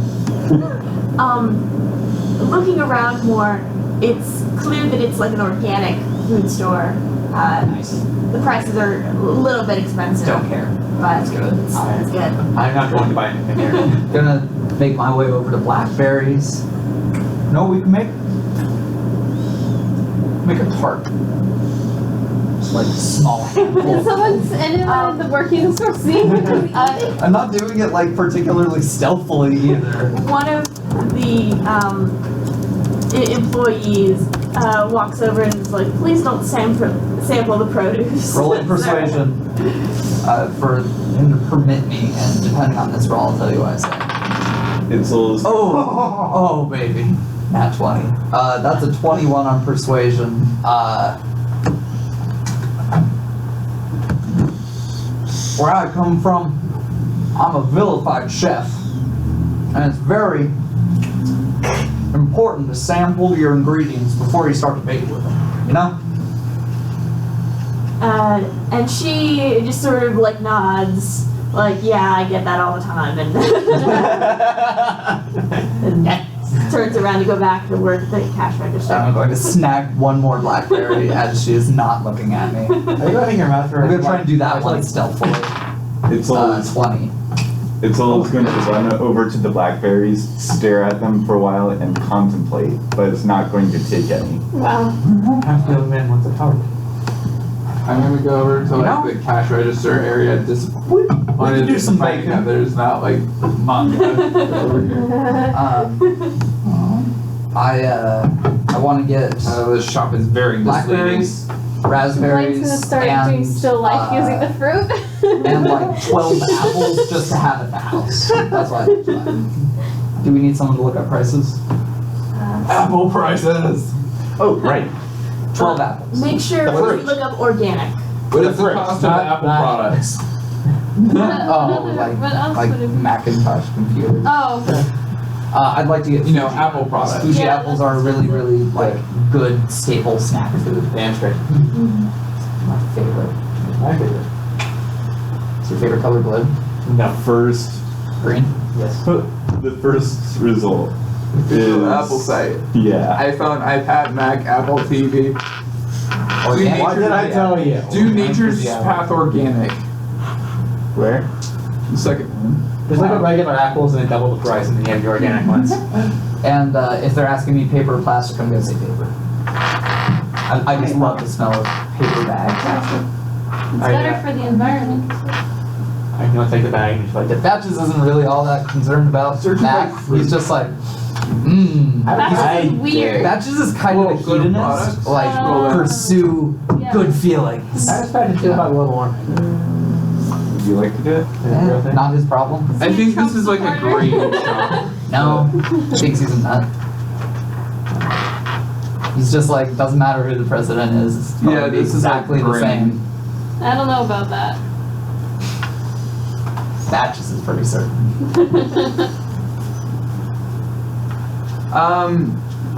S5: Looking around more, it's clear that it's like an organic food store.
S7: Nice.
S5: The prices are a little bit expensive.
S7: Don't care.
S5: But
S7: That's good.
S5: it's good.
S3: I'm not going to buy anything here.
S7: Gonna make my way over to blackberries. No, we can make a tart. Just like small
S1: Did
S7: handful.
S1: someone, anyone in the working store see?
S7: I'm not doing it like particularly stealthily either.
S5: One of the employees walks over and is like, "Please don't sample the produce."
S7: Roll in persuasion for him to permit me, and depending on this roll, I'll tell you what I say.
S6: It's all
S7: Oh, baby. Nat 20. That's a 21 on persuasion. Where I come from, I'm a vilified chef. And it's very important to sample your ingredients before you start to bake with them. You know?
S5: And she just sort of like nods, like, "Yeah, I get that all the time," and, and turns around to go back to work at the cash register.
S7: I'm going to snag one more blackberry as she is not looking at me.
S3: Are you going in your mouth for
S7: I'm going to try and do that one stealthily.
S6: it's all
S7: 20.
S6: It's all going to run over to the blackberries, stare at them for a while, and contemplate, but it's not going to take any.
S1: Wow.
S3: Half the other man wants a tart.
S2: I'm gonna go over to like the cash register area. Just
S7: can do some
S2: finding
S7: bacon.
S2: out there's not like manga over here.
S7: I want to get
S2: This shop is very misleading.
S7: blackberries,
S1: Blake's
S7: raspberries,
S1: gonna start
S7: and,
S1: doing still life using the fruit.
S7: and like 12 apples just to have at the house. That's what I do. Do we need someone to look up prices?
S2: Apple prices.
S3: Oh, right.
S7: 12 apples.
S5: Make sure
S3: The
S5: you
S3: fruit.
S5: look up organic.
S2: What is the
S3: fruit,
S2: cost of
S3: not-
S2: Apple
S3: not-
S2: products?
S7: Oh,
S1: What else
S7: like
S1: would it be?
S7: Macintosh computers.
S1: Oh,
S7: I'd like to get
S2: Apple products.
S7: Fuji
S1: Yeah,
S7: apples are really, really like good staple snack food.
S3: Damn straight.
S7: My favorite.
S3: My favorite.
S7: What's your favorite color blue?
S3: No.
S6: First,
S7: Green?
S3: Yes.
S6: the first result is
S2: Apple site.
S6: Yeah.
S2: iPhone, iPad, Mac, Apple TV.
S7: Organic.
S3: What did I tell you?
S2: Do Nature's Path Organic.
S3: Where?
S2: The second one.
S3: There's like a regular apples and then double the price, and then you have the organic ones.
S7: And if they're asking me paper or plastic, I'm gonna say paper. I just love the smell of paper bags.
S1: it's
S3: I-
S1: better for the environment.
S3: I can take the bag and just like,
S7: Batches isn't really all that concerned about
S8: Search
S7: Mac.
S8: for fruit.
S7: He's just like,
S1: That's just weird.
S7: Batches is kind
S8: Well,
S7: of a
S8: good
S7: hedonist.
S8: products.
S7: Like,
S1: Yeah.
S7: pursue good feelings.
S3: I was trying to do about global warming.
S6: Would you like to do it?
S3: Is it a real thing?
S7: Not his problem.
S8: I think this is like a great show.
S7: No, thinks he's a nut. He's just like, doesn't matter who the president is. It's
S8: Yeah,
S7: probably
S8: this is like
S7: exactly the
S8: brain.
S7: same.
S1: I don't know about that.
S7: Batches is pretty certain.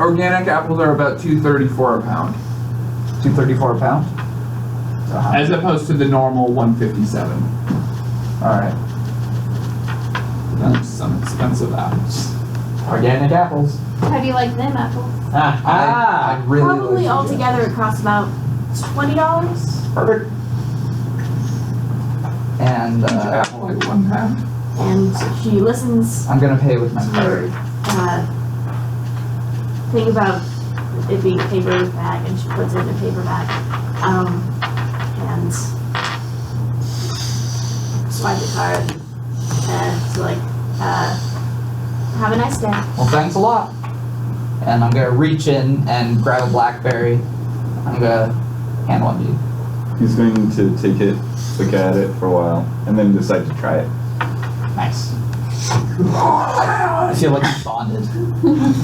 S8: Organic apples are about $2.34 a pound,
S7: $2.34 a pound.
S8: as opposed to the normal $1.57.
S7: All right.
S8: That's some expensive apples.
S3: Organic apples.
S1: How do you like them apples?
S7: I really
S5: Probably
S7: like
S5: altogether it costs about $20.
S3: Perfect.
S7: And
S8: Each apple like 1 pound.
S5: And she listens
S7: I'm gonna pay with my
S5: to
S7: card.
S5: your thing about it being a paper bag, and she puts it in a paper bag. And swipe the card. And it's like, have a nice day.
S7: Well, thanks a lot. And I'm gonna reach in and grab a blackberry. I'm gonna hand one to you.
S6: He's going to take it, look at it for a while, and then decide to try it.
S7: Nice. I feel like we bonded.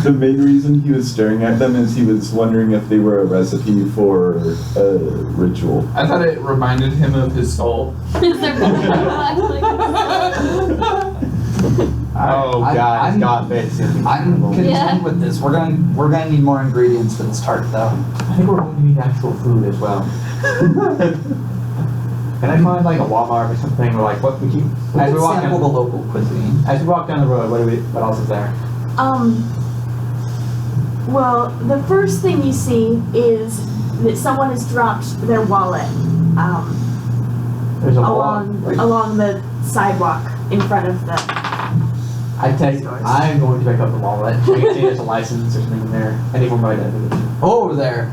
S6: The main reason he was staring at them is he was wondering if they were a recipe for a ritual.
S8: I thought it reminded him of his soul.
S1: Is there
S3: Oh
S7: I-
S3: god,
S7: I'm-
S3: it's got bits.
S7: I'm content
S1: Yeah.
S7: with this. We're gonna need more ingredients for this tart, though.
S3: I think we're going to need actual food as well. Can I find like a Walmart or something, or like what we keep
S7: We
S3: as we
S7: can
S3: walk
S7: sample the
S3: down,
S7: local cuisine.
S3: as we walk down the road? What else is there?
S5: Well, the first thing you see is that someone has dropped their wallet
S3: There's a
S5: along the sidewalk in front of the.
S3: I'm going to pick up the wallet. I can see there's a license or something in there. Any form of identity.
S7: Over there.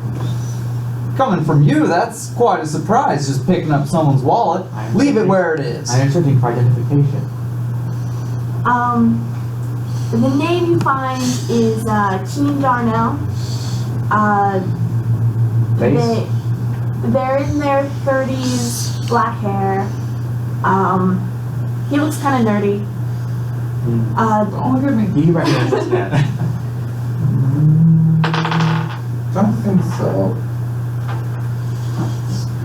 S7: Coming from you, that's quite a surprise. Just picking up someone's wallet.
S3: I'm
S7: Leave it
S3: searching-
S7: where it is.
S3: I am searching for identification.
S5: The name you find is Keen Darnell.
S3: Face?
S5: They're in their 30s, black hair. He looks kind of nerdy.
S8: Don't look at me.
S3: Do you recognize this man?
S8: Don't think so.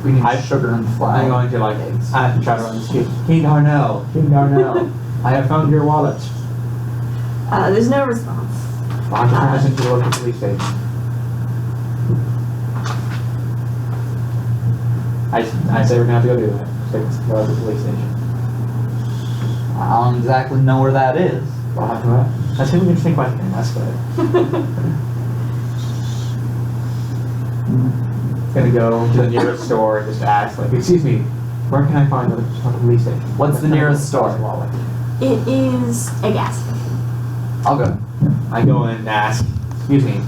S7: We need
S3: I-
S7: sugar and
S3: I'm
S7: flour.
S3: going to like I have to try to run the street. King Darnell, King Darnell, I have found your wallet.
S5: There's no response.
S3: Well, I'm just turn this into the local police station. I say we're gonna have to go do that. Let's go to the police station.
S7: I don't exactly know where that is.
S3: We'll have to. That's an interesting question. That's good. Gonna go to the nearest store and just ask, like, excuse me, where can I find the police station?
S7: What's the nearest store?
S3: Wallet.
S5: It is a gas station.
S7: I'll go.
S3: I go in and ask, excuse me,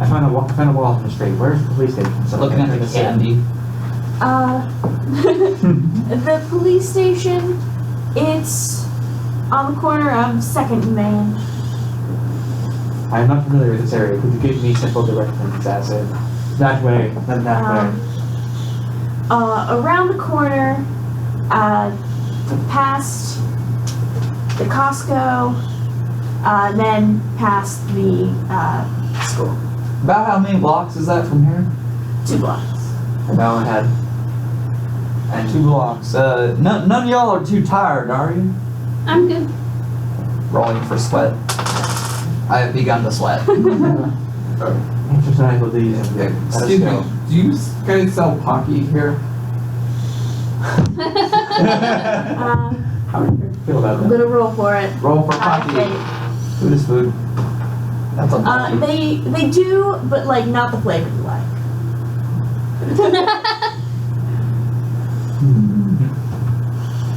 S3: I found a wallet on the street. Where's the police station? So
S7: Looking
S3: I
S7: at
S3: can
S7: the
S3: sit.
S7: candy.
S5: The police station, it's on the corner of 2nd and Main.
S3: I am not familiar with this area. Could you give me simple directions as in that way, then that way?
S5: Around the corner, past the Costco, then past the school.
S7: About how many blocks is that from here?
S5: 2 blocks.
S3: I bow my head. And
S7: 2 blocks. None of y'all are too tired, are you?
S1: I'm good.
S7: Rolling for sweat. I have begun to sweat.
S3: exercise with these. And let us
S8: Excuse
S3: go.
S8: me, do you guys sell Pocky here?
S3: How do you feel about
S5: I'm
S3: that?
S5: gonna roll for it.
S8: Roll for Pocky.
S3: Food is food.
S7: That's unlucky.
S5: They do, but like not the flavor you like.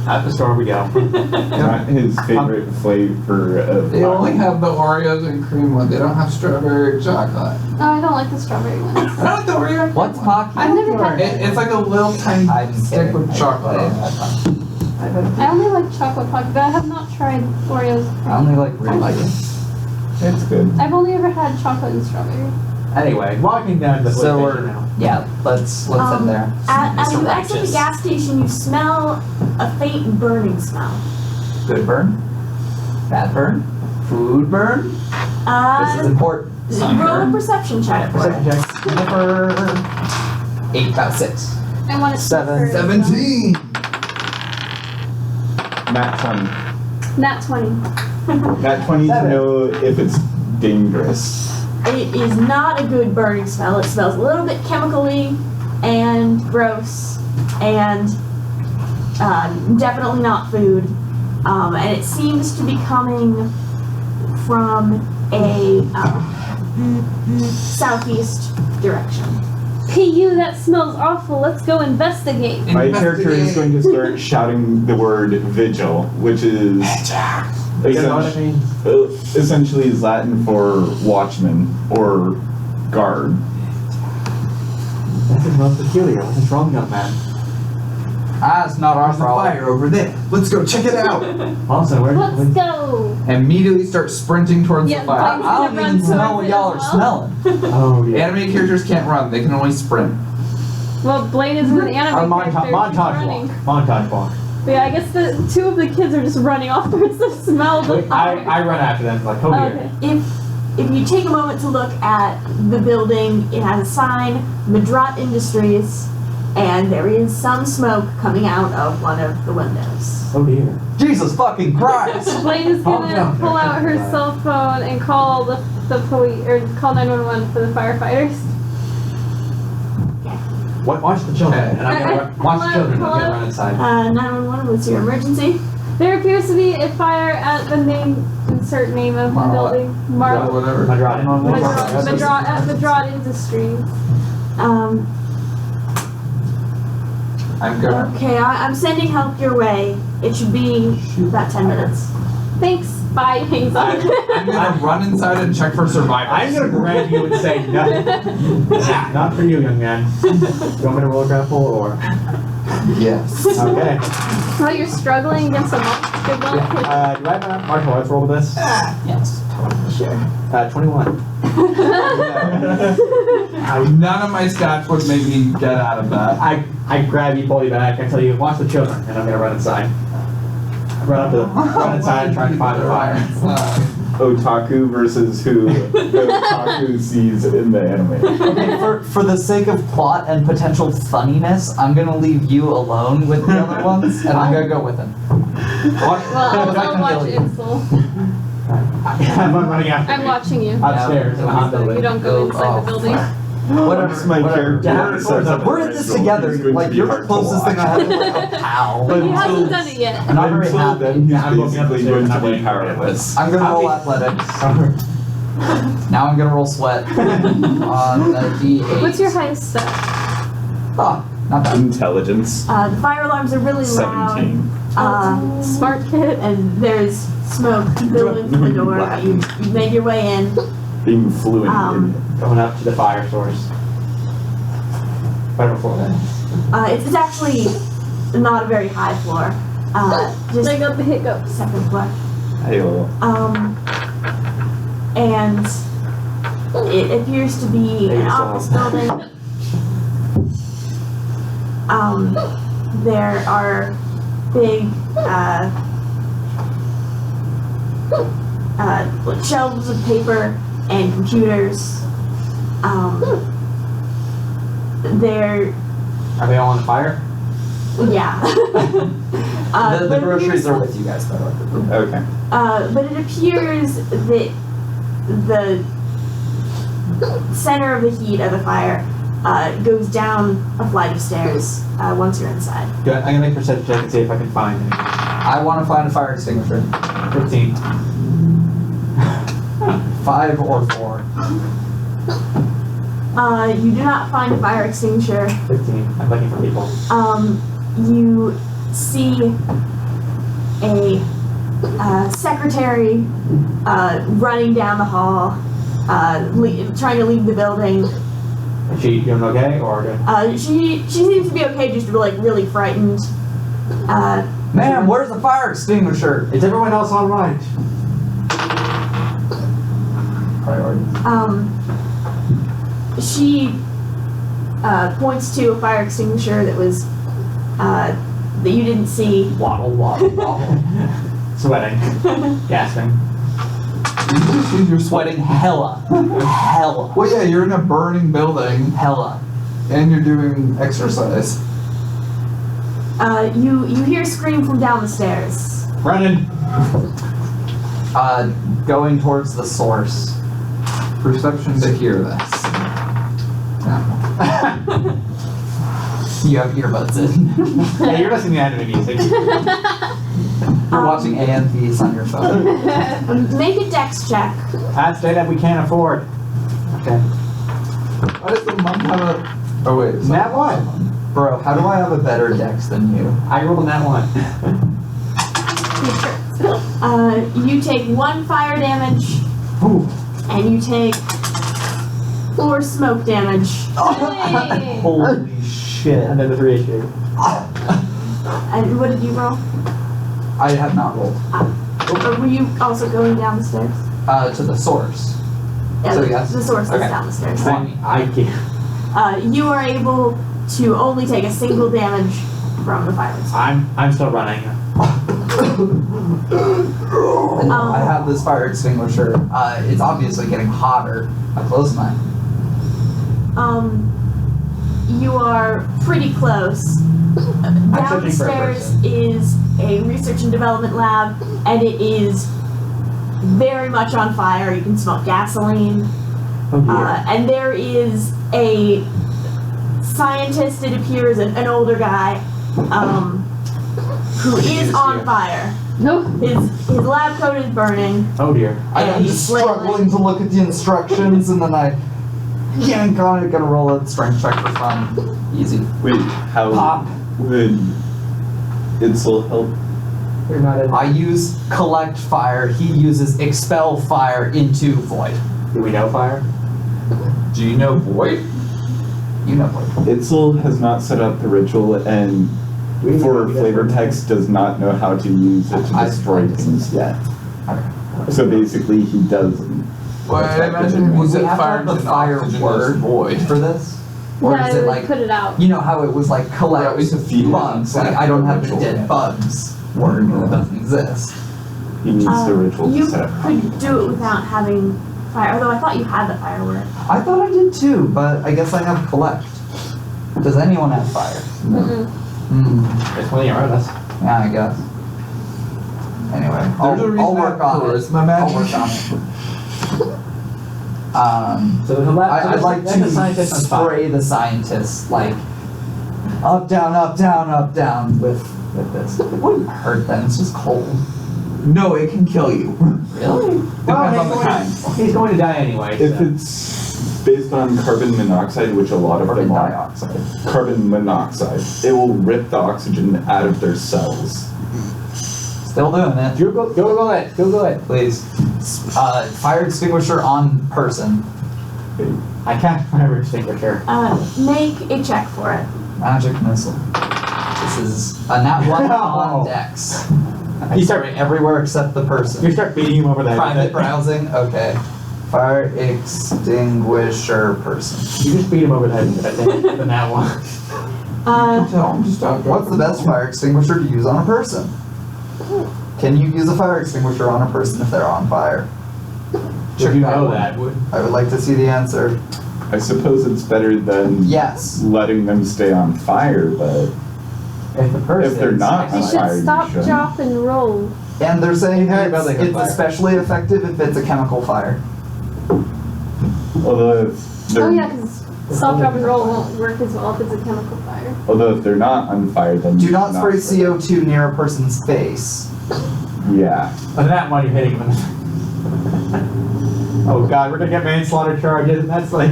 S3: At the store we go.
S6: Not his favorite flavor of
S8: They only
S6: Pocky.
S8: have the Oreos and cream one. They don't have strawberry or chocolate.
S1: Oh, I don't like the strawberry ones.
S8: I like the Oreo.
S7: What's Pocky?
S1: I've never had
S8: It's like a little tiny
S7: I'm
S8: stick
S7: kidding.
S8: with chocolate.
S7: I-
S1: I only like chocolate pocket, but I have not tried Oreos.
S7: I only like real light.
S6: It's good.
S1: I've only ever had chocolate and strawberry.
S3: Anyway, walking down the
S7: So
S3: police
S7: we're
S3: station now.
S7: yeah. Let's end there.
S5: As you
S7: Mr.
S5: exit the
S7: Righteous.
S5: gas station, you smell a faint burning smell.
S7: Good burn. Bad burn. Food burn. This is important.
S5: Roll a perception check.
S3: Perception check.
S7: Number 8 out of 6.
S1: I want to
S8: 17.
S6: Nat 20.
S1: Nat 20.
S6: Nat 20 to
S3: Seven.
S6: know if it's dangerous.
S5: It is not a good burning smell. It smells a little bit chemically and gross and definitely not food. And it seems to be coming from a southeast direction.
S1: Hey, you, that smells awful. Let's go investigate.
S6: My character is going to start shouting the word vigil, which is
S3: You know what I mean?
S6: essentially is Latin for watchman or guard.
S3: That smells peculiar. What's wrong, young man?
S7: It's not our
S8: There's a
S7: problem.
S8: fire over there. Let's go check it out.
S3: Also,
S1: Let's go.
S8: Immediately start sprinting towards
S1: Yeah,
S8: the fire.
S1: fine.
S7: I don't
S1: Gonna run
S7: even smell what
S1: towards it
S7: y'all
S1: as
S7: are
S1: well?
S7: smelling.
S3: Oh yeah.
S8: Anime characters can't run; they can only sprint.
S1: Well, Blaine is an
S3: Our
S1: anime character. She's
S3: montage
S1: running.
S3: walk. Montage walk.
S1: But yeah, I guess the two of the kids are just running off towards the smell of the fire.
S3: I run after them like, come
S1: Okay.
S3: here.
S5: If you take a moment to look at the building, it has a sign, Madrat Industries, and there is some smoke coming out of one of the windows.
S3: Oh dear.
S7: Jesus fucking Christ!
S1: Blaine is
S3: Calm
S1: gonna
S3: down
S1: pull
S3: there.
S1: out her cell phone and call the police, or call 911 for the firefighters.
S3: Watch the children.
S8: Okay.
S3: And I'm gonna watch the children. I'm gonna run inside.
S5: 911, what's your emergency?
S1: There appears to be a fire at the insert name of the
S7: Marla.
S1: building. Marla.
S8: Whatever.
S1: Madrat Industries.
S8: I'm good.
S5: Okay, I'm sending help your way. It should be about 10 minutes.
S1: Thanks. Bye. Hangs up.
S8: I'm gonna run inside and check for survivors.
S3: I'm gonna grab you and say nothing. Not for you, young man. You want me to roll a grapple or?
S8: Yes.
S3: Okay.
S1: Oh, you're struggling against a monk. Good luck.
S3: Do I have a martial arts roll with this?
S7: Yes.
S5: Sure.
S3: 21.
S8: None of my stats would make me get out of that.
S3: I grab you, pull you back. I tell you, watch the children, and I'm gonna run inside. Run inside and try to find the fire.
S6: Otaku versus who Otaku sees in the anime.
S7: Okay, for the sake of plot and potential funniness, I'm gonna leave you alone with the other ones, and I'm gonna go with him.
S3: Watch.
S1: Well, I'll watch Insel.
S3: I'm running after
S1: I'm
S3: you.
S1: watching you.
S3: Upstairs in the hot
S1: So
S3: building.
S1: you don't go inside the building.
S7: Whatever.
S6: That's my
S7: whatever.
S6: character.
S3: Yeah,
S7: We're in this together. Like you're the closest thing I have to like a pal.
S1: He hasn't done it yet.
S7: I'm not very
S6: Until
S7: happy.
S6: then, he's
S3: Yeah, I'm looking up the
S6: basically going
S3: stairs,
S6: to be
S3: I'm
S6: powerless.
S7: I'm gonna roll athletics. Now I'm gonna roll sweat on the D8.
S1: What's your highest stat?
S7: Oh, not bad.
S6: Intelligence.
S5: The fire alarms are really
S6: 17.
S5: loud.
S1: Smart kid.
S5: And there's smoke billowing from the door. But you've made your way in.
S6: Being fluent in
S3: Going up to the fire source. Right before that.
S5: It's actually not a very high floor. Just
S1: I got the hiccups.
S5: second floor.
S6: Ayo.
S5: And it appears to be an office building. There are big shelves of paper and computers. There,
S3: Are they all on fire?
S5: yeah.
S7: The
S5: but it
S7: groceries
S5: appears-
S7: are with you guys, by the way.
S6: Okay.
S5: but it appears that the center of the heat of the fire goes down a flight of stairs once you're inside.
S3: Good. I'm gonna make a perception check and see if I can find anything.
S7: I want to find a fire extinguisher.
S3: 15.
S7: 5 or 4.
S5: You do not find a fire extinguisher.
S3: 15. I'm looking for people.
S5: You see a secretary running down the hall, trying to leave the building.
S3: Is she doing okay or good?
S5: She seems to be okay, just like really frightened.
S7: Ma'am, where's the fire extinguisher?
S3: Is everyone else all right?
S7: Priorities.
S5: She points to a fire extinguisher that was that you didn't see.
S7: Waddle, waddle, waddle.
S3: Sweating. Gasping.
S7: You're sweating hella. Hella.
S2: Well, yeah, you're in a burning building
S7: Hella.
S2: and you're doing exercise.
S5: You hear a scream from down the stairs.
S3: Running.
S7: Going towards the source.
S2: Perception to hear this.
S7: You have earbuds in.
S3: Yeah, you're listening to anime music.
S7: You're watching AMVs on your phone.
S5: Make a dex check.
S3: That's data we can't afford. Okay.
S2: Why does the monk have a... Oh wait, it's
S3: Nat one.
S7: Bro, how do I have a better dex than you?
S3: I rolled on that one.
S5: You take 1 fire damage,
S3: Ooh.
S5: and you take 4 smoke damage.
S1: Hey.
S7: Holy shit.
S3: And then the 3 issue.
S5: And what did you roll?
S7: I have not rolled.
S5: Or were you also going down the stairs?
S7: To the source.
S5: Yeah,
S7: So
S5: the,
S7: yes.
S5: the source
S7: Okay.
S5: is down the stairs.
S3: I can't.
S5: You are able to only take a single damage from the fire extinguisher.
S3: I'm still running.
S7: I have this fire extinguisher. It's obviously getting hotter. How close am I?
S5: You are pretty close. Down the
S3: searching for a
S5: stairs
S3: person.
S5: is a research and development lab, and it is very much on fire. You can smell gasoline.
S3: Oh dear.
S5: And there is a scientist, it appears, an older guy, who is on fire.
S1: Nope.
S5: His lab coat is burning.
S3: Oh dear.
S5: And
S7: I'm
S5: he's
S7: just
S5: flailing.
S7: struggling to look at the instructions and then I yank on it, gonna roll a strength check for fun. Easy.
S6: Wait, how
S7: Pop.
S6: would Itzel help?
S3: You're not in.
S7: I use collect fire, he uses expel fire into void.
S3: Do we know fire?
S2: Do you know Void?
S7: You know void.
S6: Itzel has not set up the ritual and for flavor text does not know how to use it to
S7: I-
S6: destroy things yet.
S7: Okay.
S6: So basically he doesn't.
S2: Well, I
S6: detect it
S2: imagine
S6: anymore.
S2: we said
S7: We have to
S2: fire
S7: have the
S2: and
S7: fire
S2: oxygen
S7: word
S2: is void.
S7: For this? Or
S1: Yeah,
S7: is
S1: I
S7: it
S1: would
S7: like,
S1: put it out.
S7: you know how it was like collect
S2: At least a few
S7: bugs, like
S2: set
S7: I don't
S2: the
S7: have the
S2: ritual.
S7: dead bugs word that doesn't exist.
S6: He needs the ritual
S5: You
S6: to set up.
S5: could do it without having fire, although I thought you had the fire word.
S7: I thought I did too, but I guess I have collect. Does anyone have fire?
S1: Mm-mm.
S3: There's plenty around us.
S7: Yeah, I guess. Anyway,
S2: There's a
S7: I'll
S2: reason
S7: work
S2: I have
S7: on it.
S2: charisma
S7: I'll
S2: magic.
S7: work on it.
S3: So there's a lab.
S7: I'd like
S3: that's a
S7: to
S3: scientist on fire.
S7: spray the scientists like up, down, up, down, up, down with this. It wouldn't hurt them. It's just cold.
S2: No, it can kill you.
S7: Really?
S2: Depends on the kind.
S3: He's going to die anyway.
S6: If
S3: So.
S6: it's based on carbon monoxide, which a lot of
S7: Carbon
S6: them are,
S7: dioxide.
S6: carbon monoxide, it will rip the oxygen out of their cells.
S7: Still doing it.
S3: Google it.
S7: Please. Fire extinguisher on person.
S3: I can't fire extinguisher.
S5: Make a check for it.
S7: Magic missile. This is a nat one
S3: No.
S7: on Dex.
S3: You start-
S7: Spray everywhere except the person.
S3: You start beating him over the head. with
S7: Private
S3: it.
S7: browsing. Okay. Fire extinguisher person.
S3: You just beat him over the head with it. Than that one.
S2: Tell him to stop.
S7: What's the best fire extinguisher to use on a person? Can you use a fire extinguisher on a person if they're on fire?
S3: If you know
S7: one.
S3: that.
S7: I would like to see the answer.
S6: I suppose it's better than
S7: Yes.
S6: letting them stay on fire, but
S3: If the person.
S6: if they're not
S1: You
S6: on fire,
S1: should
S6: you
S1: stop,
S6: shouldn't.
S1: drop, and roll.
S7: And they're saying
S3: If
S7: that
S3: you're building a
S7: it's
S3: fire.
S7: especially effective if it's a chemical fire.
S6: Although if they're,
S1: Oh yeah, because stop, drop, and roll won't work as well if it's a chemical fire.
S6: although if they're not on fire, then
S7: Do
S6: you
S7: not
S6: should
S7: spray CO2 near a person's face.
S6: Yeah.
S3: On that one, you're hitting him. Oh god, we're gonna get manslaughter charges, and that's like.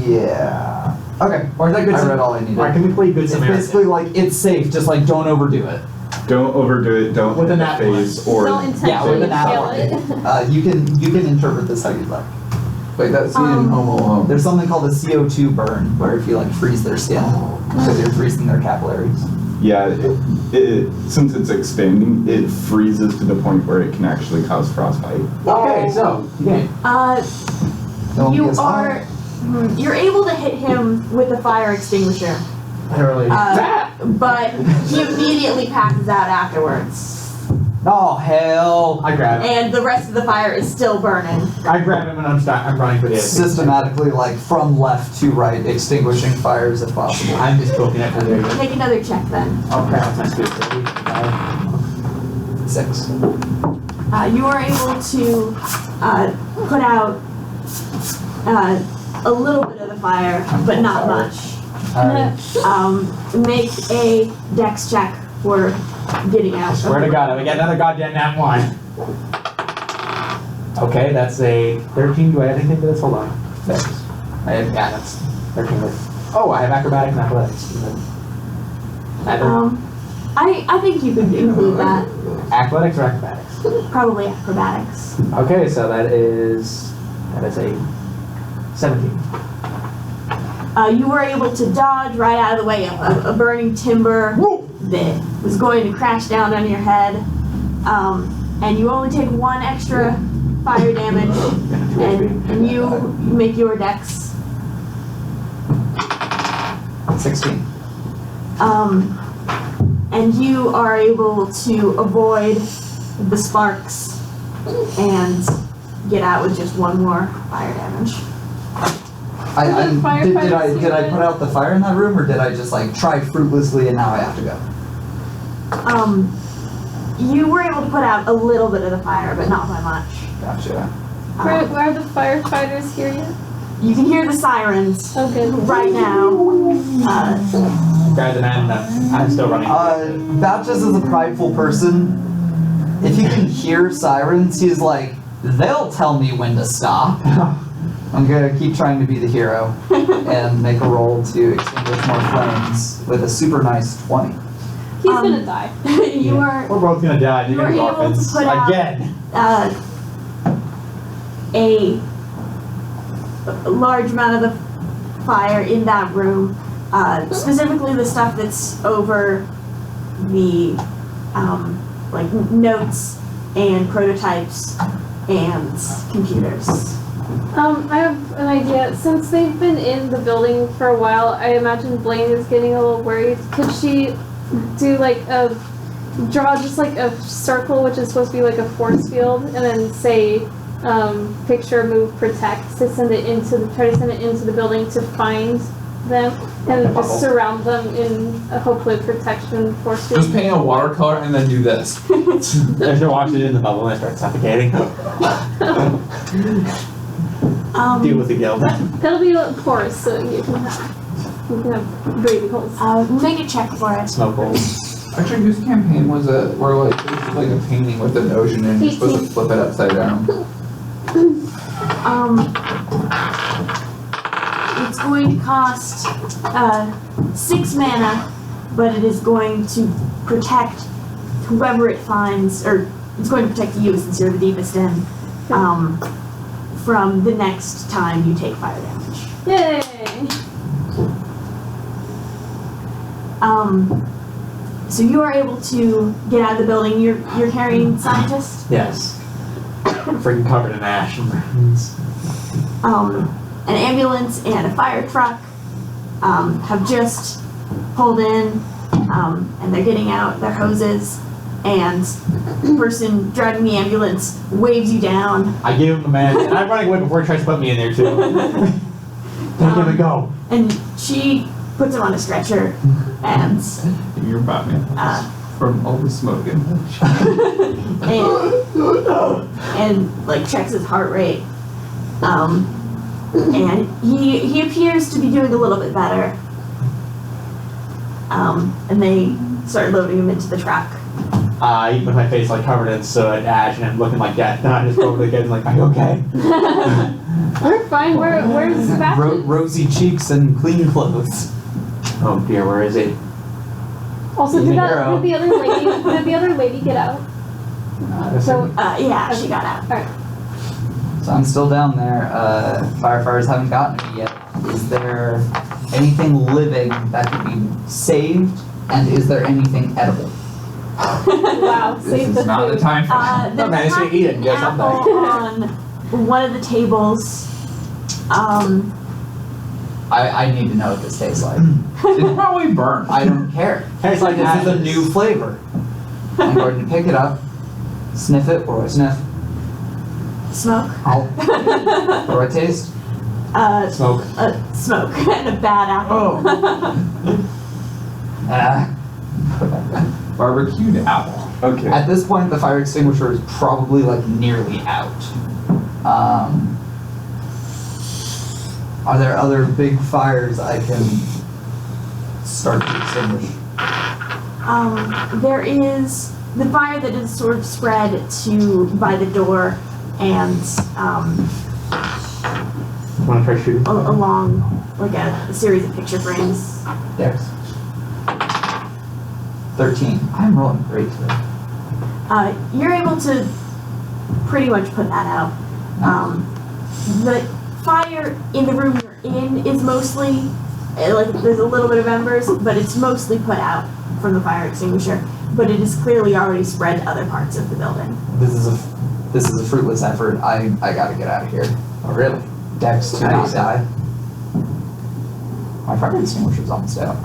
S7: Yeah. Okay.
S3: Or is that good?
S7: I read all I needed.
S3: Or can we play Good
S7: It's
S3: Samaritan?
S7: basically like it's safe, just like don't overdo it.
S6: Don't overdo it. Don't
S3: With
S6: hit
S3: a
S6: the
S3: nat
S6: face or
S1: Don't
S7: Yeah, with
S1: intentionally
S7: an
S1: kill
S7: ally.
S1: it.
S7: You can interpret this how you'd like.
S2: Like that scene in Home Alone.
S7: There's something called a CO2 burn, where if you like freeze their skin, because you're freezing their capillaries.
S6: Yeah, since it's expanding, it freezes to the point where it can actually cause frostbite.
S3: Okay, so, game.
S7: No one
S5: You
S7: gets
S5: are, you're able to hit him with a fire extinguisher,
S3: Literally.
S5: but he immediately passes out afterwards.
S7: Oh hell!
S3: I grab him.
S5: And the rest of the fire is still burning.
S3: I grab him and I'm running for the exit.
S7: Systematically, like from left to right, extinguishing fires if possible.
S3: I'm just poking it for the exit.
S5: Make another check then.
S3: Okay, that's my speed.
S7: 6.
S5: You are able to put out a little bit of the fire, but not much.
S7: Alright.
S5: Make a dex check for getting out.
S3: I swear to God, I get another goddamn nat 1. Okay, that's a 13. Do I have anything to this? Hold on. Thanks. Yeah, that's 13. Oh, I have acrobatics and athletics.
S5: I think you could include that.
S3: Athletics or acrobatics?
S5: Probably acrobatics.
S3: Okay, so that is a 17.
S5: You were able to dodge right out of the way of a burning timber that was going to crash down on your head. And you only take 1 extra fire damage, and you make your dex.
S7: 16.
S5: And you are able to avoid the sparks and get out with just 1 more fire damage.
S7: Did
S1: firefighters
S7: I
S1: here?
S7: put out the fire in that room, or did I just like try fruitlessly and now I have to go?
S5: You were able to put out a little bit of the fire, but not by much.
S7: Gotcha.
S1: Where are the firefighters here yet?
S5: You can hear the sirens
S1: Oh, good.
S5: right now.
S3: Grab the man, I'm still running.
S7: Batches is a prideful person. If he can hear sirens, he's like, they'll tell me when to stop. I'm gonna keep trying to be the hero and make a roll to extinguish more flames with a super nice 20.
S1: He's gonna die.
S5: You are
S3: We're both gonna die.
S5: you
S3: You're
S5: were
S3: gonna
S5: able to
S3: orphans.
S5: put out-
S3: Again.
S5: a large amount of the fire in that room, specifically the stuff that's over the like notes and prototypes and computers.
S1: I have an idea. Since they've been in the building for a while, I imagine Blaine is getting a little worried. Could she do draw just like a circle, which is supposed to be like a force field, and then say, picture, move, protect, to try to send it into the building to find them, and
S3: Bubble.
S1: just surround them in hopefully protection force field.
S2: Just paint a watercolor and then do this.
S3: There's no oxygen in the bubble and I start suffocating. Deal with the guild.
S1: That'll be porous, so you can have breathing holes.
S5: Make a check for it.
S3: Smoke holes.
S2: Actually, whose campaign was it? Where like it was like a painting with an ocean and you're supposed to flip it upside down.
S5: It's going to cost 6 mana, but it is going to protect whoever it finds, or it's going to protect you since you're the deepest in, from the next time you take fire damage.
S1: Yay!
S5: So you are able to get out of the building. You're carrying scientist.
S3: Yes. Freaking covered in ash and burns.
S5: An ambulance and a fire truck have just pulled in, and they're getting out their hoses, and the person driving the ambulance waves you down,
S3: I give him a man. And I'm running away before he tries to put me in there too. Take him and go.
S5: and she puts him on a stretcher, and
S2: You're Batman from all the smoke and
S5: and like checks his heart rate, and he appears to be doing a little bit better, and they start loading him into the truck.
S3: I eat with my face like covered in soot, ash, and I'm looking like death. And I just go over to the kids and like, are you okay?
S1: We're fine. Where's Sebastian?
S7: Rosy cheeks and clean clothes.
S3: Oh dear, where is it?
S1: Also,
S7: He's
S1: did
S7: a hero.
S1: the other lady get out?
S5: Yeah, she got out.
S1: Alright.
S7: So I'm still down there. Firefighters haven't gotten to me yet. Is there anything living that could be saved? And is there anything edible?
S1: Wow,
S8: This
S1: save
S8: is
S1: the
S8: not the
S1: food.
S8: time for that.
S5: There's
S3: man,
S5: a
S3: so you eat it and get
S5: apple on one of the tables.
S7: I need to know what this tastes like.
S8: It's probably burnt.
S7: I don't care.
S3: Tastes like
S7: This is a
S3: ashes.
S7: new flavor. I'm going to pick it up, sniff it, or sniff.
S5: Smoke.
S7: What do I taste?
S3: Smoke.
S5: Smoke and a bad apple.
S8: Barbecued apple.
S6: Okay.
S7: At this point, the fire extinguisher is probably like nearly out. Are there other big fires I can start to extinguish?
S5: There is the fire that is sort of spread to by the door and
S3: Want to try shooting?
S5: along like a series of picture frames.
S7: Dex. 13. I'm rolling great today.
S5: You're able to pretty much put that out. The fire in the room you're in is mostly like there's a little bit of embers, but it's mostly put out from the fire extinguisher. But it is clearly already spread to other parts of the building.
S7: This is a fruitless effort. I gotta get out of here.
S3: Oh, really?
S7: Dex to not die. My fire extinguisher's almost out.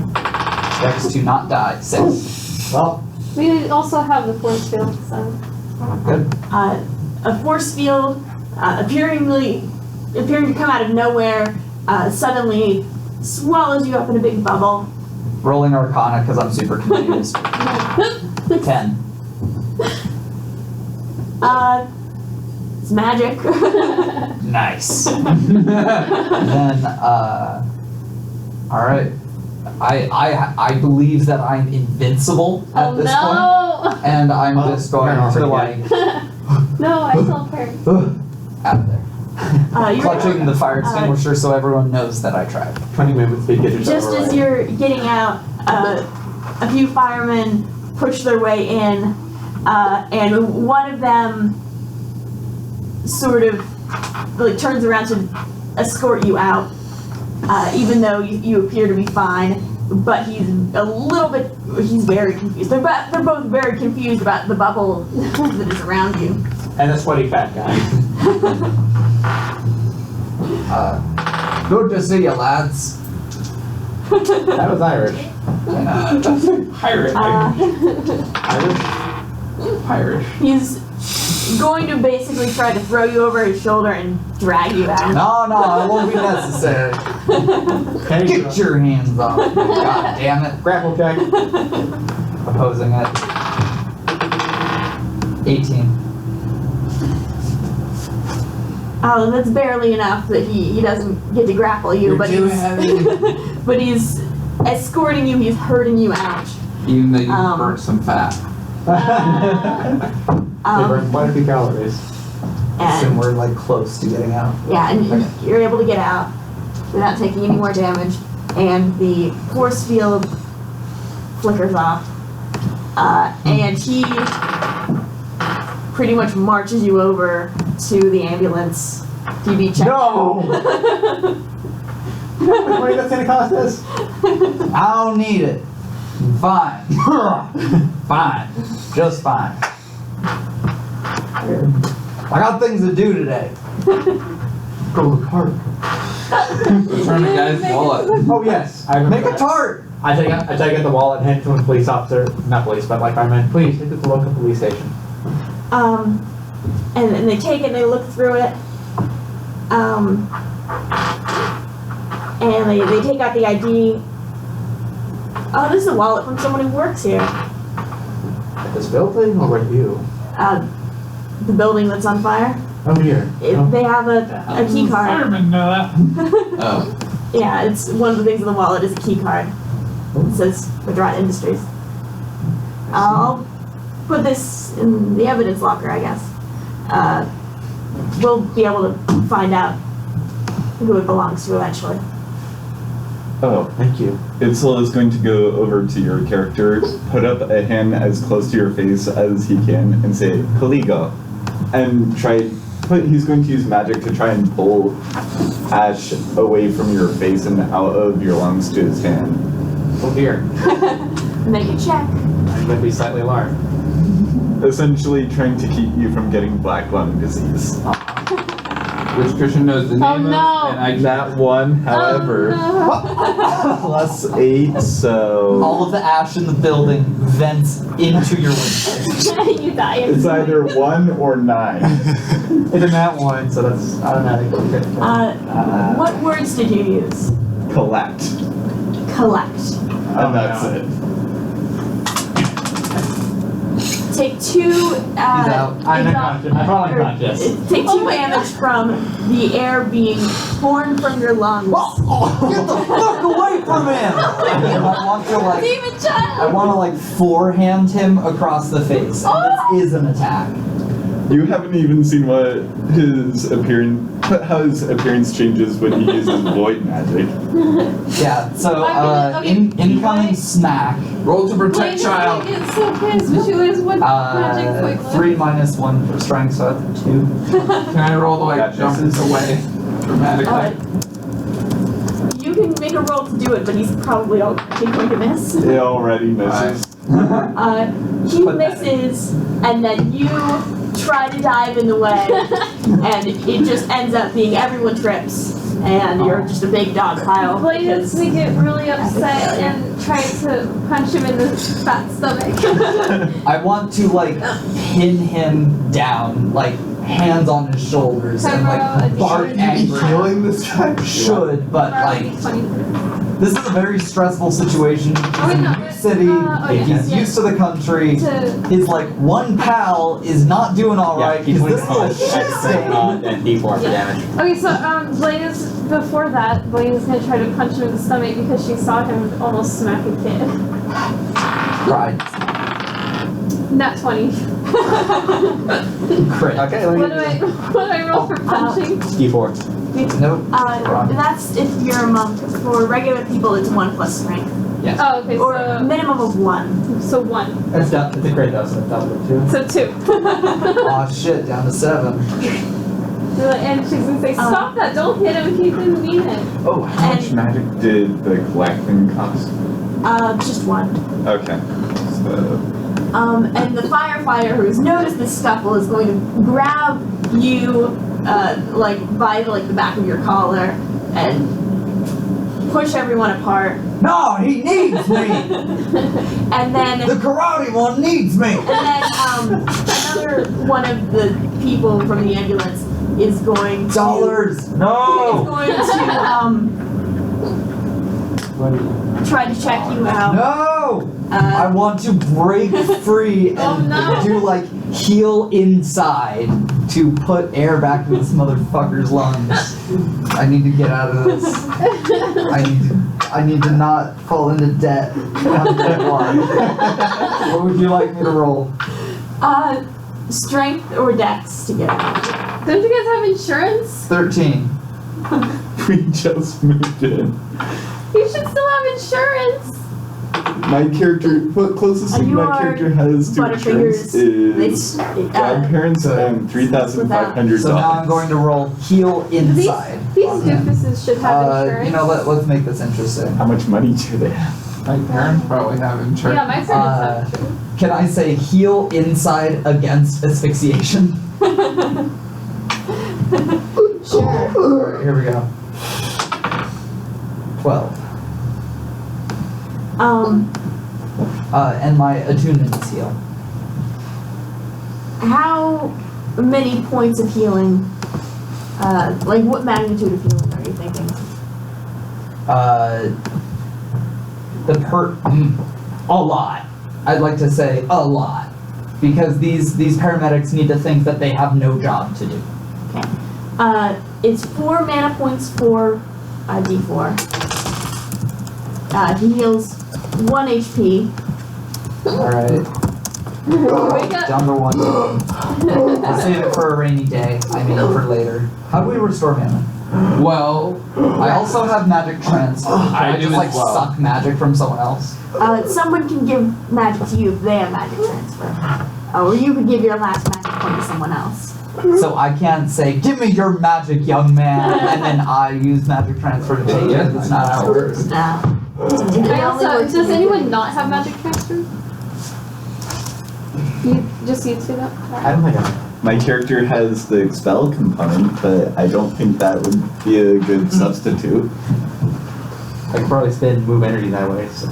S7: Dex to not die. 6.
S3: Well,
S1: We also have the force field, so.
S7: Good.
S5: A force field appearing to come out of nowhere suddenly swallows you up in a big bubble.
S7: Rolling Arcana because I'm super confused. 10.
S5: It's magic.
S7: Nice. Then, alright. I believe that I'm invincible at
S1: Oh
S7: this point.
S1: no!
S7: And I'm just going to like
S1: No, I saw Perry.
S7: out of there.
S5: You're
S7: Clutching the fire extinguisher so everyone knows that I tried.
S3: 20 movement speed gets yourself
S5: just as you're getting out, a few firemen push their way in, and one of them sort of like turns around to escort you out, even though you appear to be fine. But he's very confused. They're both very confused about the bubble that is around you.
S3: And a sweaty fat guy.
S7: Good to see you, lads.
S3: That was Irish.
S8: Pirate.
S3: Irish?
S8: Irish.
S5: He's going to basically try to throw you over his shoulder and drag you out.
S7: No, it won't be necessary. Get your hands off me, god damn it.
S3: Grapple check.
S7: Opposing it. 18.
S5: Oh, that's barely enough that he doesn't get to grapple you,
S7: You're
S5: but
S7: too
S5: he's
S7: heavy.
S5: but he's escorting you. He's hurting you out.
S8: Even though you
S5: Um,
S8: burnt some fat.
S3: They burn quite a few calories.
S7: Assume
S5: And
S7: we're like close to getting out.
S5: yeah, and you're able to get out without taking any more damage, and the force field flickers off, and he pretty much marches you over to the ambulance to be checked
S3: No!
S5: out.
S3: How much money that's gonna cost us?
S7: I don't need it. Fine. Fine. Just fine. I got things to do today.
S3: Go to the park.
S8: Return the guy's wallet.
S3: Oh yes, I remember
S7: Make a
S3: that.
S7: tart.
S3: I take out the wallet and hand it to a police officer, not police, but like fireman. Please take it to the local police station.
S5: And they take it, they look through it, and they take out the ID. Oh, this is a wallet from someone who works here.
S3: At this building or with you?
S5: The building that's on fire.
S3: Oh dear.
S5: They have a key card.
S8: Firemen know that. Oh.
S5: Yeah, it's one of the things in the wallet is a key card. It says Madrat Industries. I'll put this in the evidence locker, I guess. We'll be able to find out who it belongs to eventually.
S6: Oh,
S3: Thank you.
S6: Itzel is going to go over to your character, put up a hand as close to your face as he can, and say, Kaligo, and try he's going to use magic to try and pull ash away from your face and out of your lungs to his hand.
S3: Oh dear.
S5: Make a check.
S3: I'm going to be slightly alarmed.
S6: Essentially trying to keep you from getting black lung disease.
S8: Which Christian knows the name
S1: Oh,
S8: of,
S1: no.
S8: and I
S6: That one, however,
S1: Oh,
S6: plus 8, so
S7: All of the ash in the building vents into your window.
S1: no. You die.
S6: it's either 1 or 9.
S3: It's a nat 1, so that's automatic.
S5: What words did you use?
S6: Collect.
S5: Collect.
S6: And that's
S3: no.
S6: it.
S5: Take 2
S7: out.
S3: I'm unconscious. I'm all unconscious.
S5: Take 2
S1: Oh my
S5: damage from the air being torn from your lungs.
S7: Get the fuck away from him! I want to like,
S1: Demon
S7: I
S1: child.
S7: want to like forehand him across the face, and this is an attack.
S6: You haven't even seen what his appearance, how his appearance changes when he uses void magic.
S7: Yeah. So
S1: I'm gonna- okay,
S7: incoming
S1: wait.
S7: smack.
S8: roll to
S1: Blaine
S8: protect
S1: is
S8: child.
S1: gonna get so pissed when she was with magic like
S7: 3 minus 1 for strength, so that's 2.
S8: Can I roll the like
S6: Gotcha.
S8: jump away dramatically?
S5: You can make a roll to do it, but he's probably already going to miss.
S6: It already misses.
S5: He misses, and then you try to dive in the way, and it just ends up being everyone trips, and you're just a big dog pile.
S1: Blaine is
S5: because-
S1: gonna get really upset and try to punch him in the fat stomach.
S7: I want to like pin him down, like hands on his shoulders, and like bark angry.
S6: this guy?
S7: Should, but like this is a very stressful situation. He's
S1: wait,
S7: in
S1: no,
S7: a new
S1: but,
S7: city.
S1: oh, yes,
S7: He's
S1: yes.
S7: used to the country.
S1: To-
S7: His like one pal is not doing all right
S3: he's
S7: because
S3: going
S7: this
S3: to
S7: is a shit stain.
S3: and D4 for damage.
S1: Okay, so Blaine is before that. Blaine is gonna try to punch him in the stomach because she saw him almost smack a kid.
S7: Right.
S1: Nat 20.
S7: Crit.
S3: Okay,
S1: What do I roll for punching?
S3: D4.
S7: Nope.
S5: That's if you're a monk. For regular people, it's 1 plus strength,
S1: Oh, okay,
S5: or a minimum of 1.
S1: so 1.
S3: It's a crit though, so it's double it too.
S1: So 2.
S7: Aw shit, down to 7.
S1: And she's gonna say, stop that, don't hit him, he didn't mean it.
S6: Oh, how much
S5: And-
S6: magic did the collecting cost?
S5: Just 1.
S6: Okay. So,
S5: And the firefighter who's noticed this scuffle is going to grab you, like by the back of your collar and push everyone apart.
S7: No, he needs me!
S5: And then
S7: The karate one needs me!
S5: another one of the people from the ambulance is going to
S7: Dollars!
S5: is
S7: No!
S5: going to try to check you out.
S7: No! I want to break free and
S1: Oh, no.
S7: do like heal inside to put air back in this motherfucker's lungs. I need to get out of this. I need to not fall into debt. I'm debt one. What would you like me to roll?
S5: Strength or dex to get out.
S1: Don't you guys have insurance?
S7: 13.
S6: we just moved in.
S1: You should still have insurance.
S6: My character, what closest thing
S5: You
S6: my
S5: are
S6: character has to insurance is godparents and $3,500.
S7: So now I'm going to roll heal inside.
S1: These doofuses should have insurance.
S7: You know, let's make this interesting.
S6: How much money do they have?
S8: My parents probably have insurance.
S1: Yeah, my parents have insurance.
S7: Can I say heal inside against asphyxiation?
S5: Sure.
S7: Alright, here we go. 12. And my attunement is heal.
S5: How many points of healing? Like what magnitude of healing are you thinking?
S7: A lot. I'd like to say a lot. Because these paramedics need to think that they have no job to do.
S5: Okay. It's 4 mana points for D4. He heals 1 HP.
S7: Alright.
S1: Wake up.
S7: Down to 1. I'll save it for a rainy day. I mean for later. How do we restore mana?
S8: Well,
S7: I also have magic transfer. Can I
S8: do
S7: just
S8: as
S7: like
S8: well.
S7: suck magic from someone else?
S5: Someone can give magic to you if they have magic transfer. Or you could give your last magic point to someone else.
S7: So I can't say, give me your magic, young man, and then I use magic transfer to take it. That's not how it works.
S5: No.
S1: I also, does anyone not have magic transfer? You just you two that?
S3: I don't think I.
S6: My character has the expel component, but I don't think that would be a good substitute.
S3: I could probably spin move energy that way. So.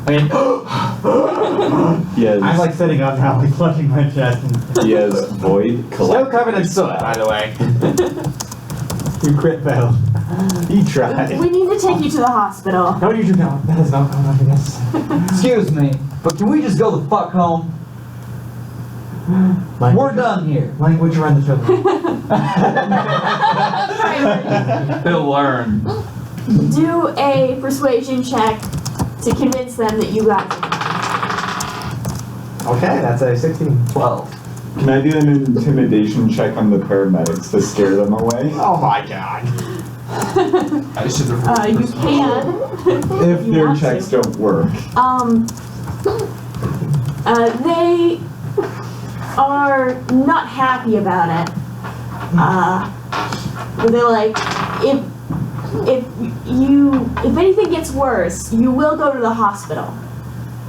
S3: I mean,
S6: He has,
S3: I'm like sitting up now, like clutching my chest. And
S6: he has void
S3: no
S6: collect.
S3: covenant soot, by the way. You crit failed. You tried.
S5: We need to take you to the hospital.
S3: No, you do not. That is not how I guess.
S7: Excuse me, but can we just go the fuck home? We're done here.
S3: Language around the children.
S8: They'll learn.
S5: Do a persuasion check to convince them that you guys are
S3: Okay, that's a 16.
S7: 12.
S6: Can I do an intimidation check on the paramedics to scare them away?
S3: Oh my god.
S8: I should have.
S5: you can.
S6: If
S5: You
S6: their
S5: want
S6: checks
S5: to.
S6: don't work.
S5: They are not happy about it. They're like, if anything gets worse, you will go to the hospital.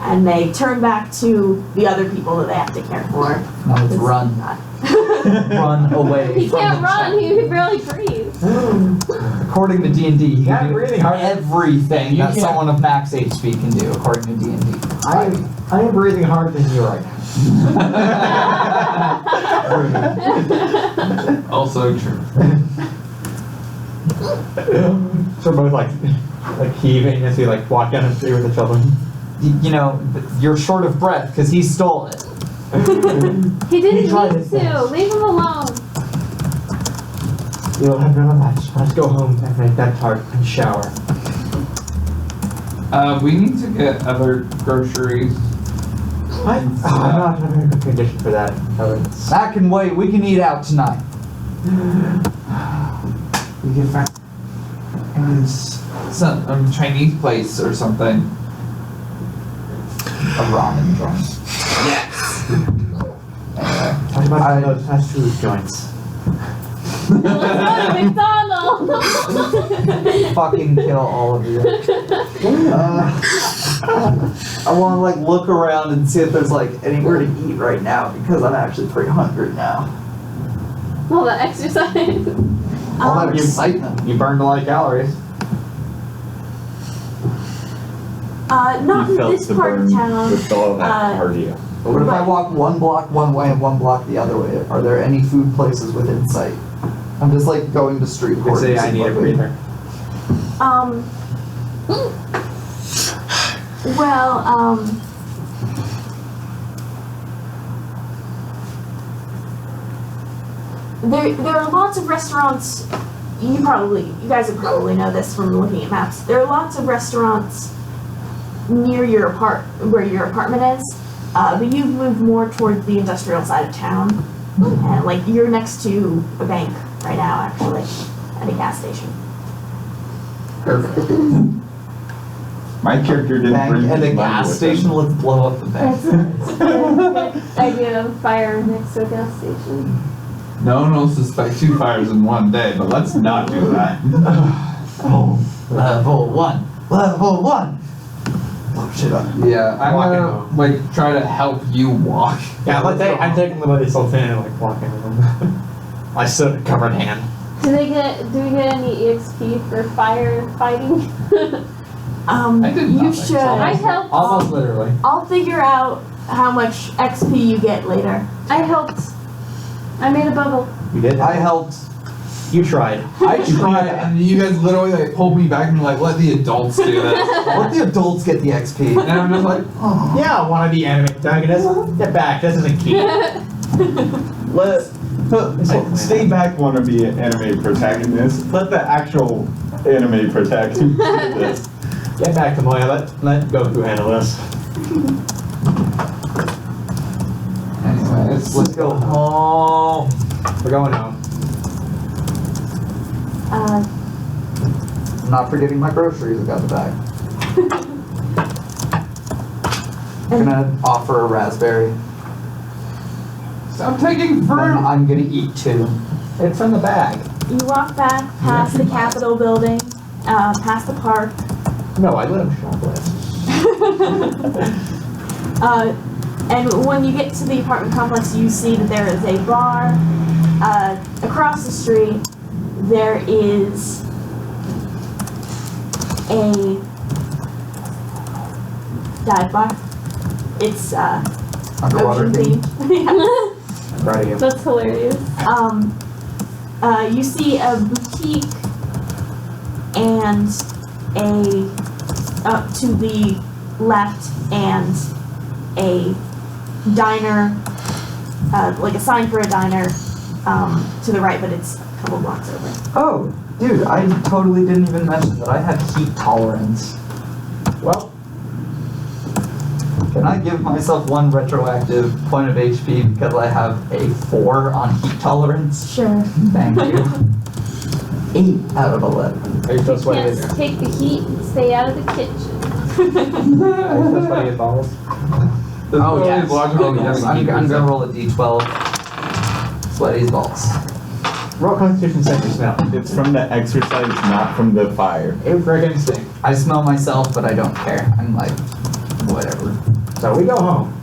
S5: And they turn back to the other people that they have to care for.
S7: Now let's run. Run away.
S1: He
S7: from
S1: can't
S7: the
S1: run.
S7: check.
S1: He barely breathes.
S7: According to D&D, he
S3: Yeah,
S7: can do
S3: breathing hard.
S7: everything
S3: You
S7: that
S3: can't-
S7: someone of max HP can do, according to D&D.
S3: I am breathing harder than you right now.
S8: Also true.
S3: So we're both like heaving as we like walk down the street with the children.
S7: You know, you're short of breath because he stole it.
S1: He didn't
S3: tried
S1: need
S3: his
S1: to.
S3: best.
S1: Leave him alone.
S3: You'll have none of that. Let's go home and make that tart and shower.
S8: We need to get other groceries.
S3: I'm not in a very good condition for that.
S7: That can wait. We can eat out tonight.
S8: We can find some Chinese place or something.
S7: A ramen joint.
S3: Talk about those fast food joints.
S1: Let's go to McDonald's.
S7: Fucking kill all of you. I want to like look around and see if there's like anywhere to eat right now because I'm actually pretty hungry now.
S1: All the exercise.
S7: All that
S3: you-
S7: excitement.
S3: You burned a lot of calories.
S5: Not
S6: You
S5: in
S6: felt
S5: this
S6: the
S5: part of
S6: burn
S5: town.
S6: with all that cardio.
S7: But what if I
S5: Right.
S7: walk one block one way and one block the other way? Are there any food places within sight? I'm just like going to street
S3: You could say
S7: corners
S3: I
S7: and
S3: need a
S7: looking.
S3: breather.
S5: There are lots of restaurants. You guys would probably know this from looking at maps. There are lots of restaurants near where your apartment is, but you've moved more towards the industrial side of town, and like you're next to a bank right now, actually, at a gas station.
S7: Perfect.
S6: My character didn't
S7: Bank
S6: bring
S7: and a
S6: his money
S7: gas
S6: with
S7: station.
S6: him.
S7: Let's blow up the bank.
S1: That's a good idea of fire next to a gas station.
S8: No one will suspect 2 fires in one day, but let's not do that.
S7: Level 1. Level 1. Oh shit up.
S8: Yeah, I'm
S3: Walking
S8: gonna
S3: home.
S8: like try to help you walk.
S3: Yeah, I'm taking the money so thin and like walking with them. My soot covered hand.
S1: Do we get any EXP for firefighting?
S8: I did
S5: You
S8: nothing,
S5: should.
S8: so
S1: I helped.
S3: Almost literally.
S5: I'll figure out how much XP you get later.
S1: I helped. I made a bubble.
S3: You did?
S7: I helped.
S3: You tried.
S8: I tried, and you guys literally like pulled me back and were like, let the adults do this.
S7: Let the adults get the XP.
S8: And I'm just like, oh.
S3: Yeah, wanna be anime protagonist? Get back, this isn't key.
S6: Stay back, wanna be an anime protagonist. Let the actual anime protagonist do this.
S3: Get back to Moya, let Goku handle this.
S8: Anyways,
S7: Let's go home.
S3: We're going home.
S5: Uh,
S7: I'm not forgetting my groceries. I got the bag. I'm gonna offer a raspberry.
S2: Stop taking
S7: Then
S2: fruit.
S7: I'm gonna eat 2.
S3: It's from the bag.
S5: You walk back past the Capitol building, past the park.
S3: No, I let him shoplift.
S5: And when you get to the apartment complex, you see that there is a bar. Across the street, there is a dive bar. It's
S7: Underwater
S5: ocean
S7: thing.
S5: themed. Yeah.
S3: I'm proud of you.
S1: That's hilarious.
S5: You see a boutique and to the left and a diner, like a sign for a diner, to the right, but it's a couple blocks over.
S7: Oh, dude, I totally didn't even mention that I have heat tolerance.
S3: Well,
S7: Can I give myself 1 retroactive point of HP because I have a 4 on heat tolerance?
S5: Sure.
S7: Thank you. 8 out of 11.
S3: are you still sweating?
S1: Yes, take the heat and stay out of the kitchen.
S3: Are you still sweating his balls?
S7: Oh, yes.
S2: Logical.
S7: Oh, yes. I'm gonna roll a d12. Sweaty's balls.
S3: Roll Constitution Sense of Smell.
S6: It's from the exercise, not from the fire.
S3: Infrared instinct.
S7: I smell myself, but I don't care. I'm like, whatever.
S3: So we go home.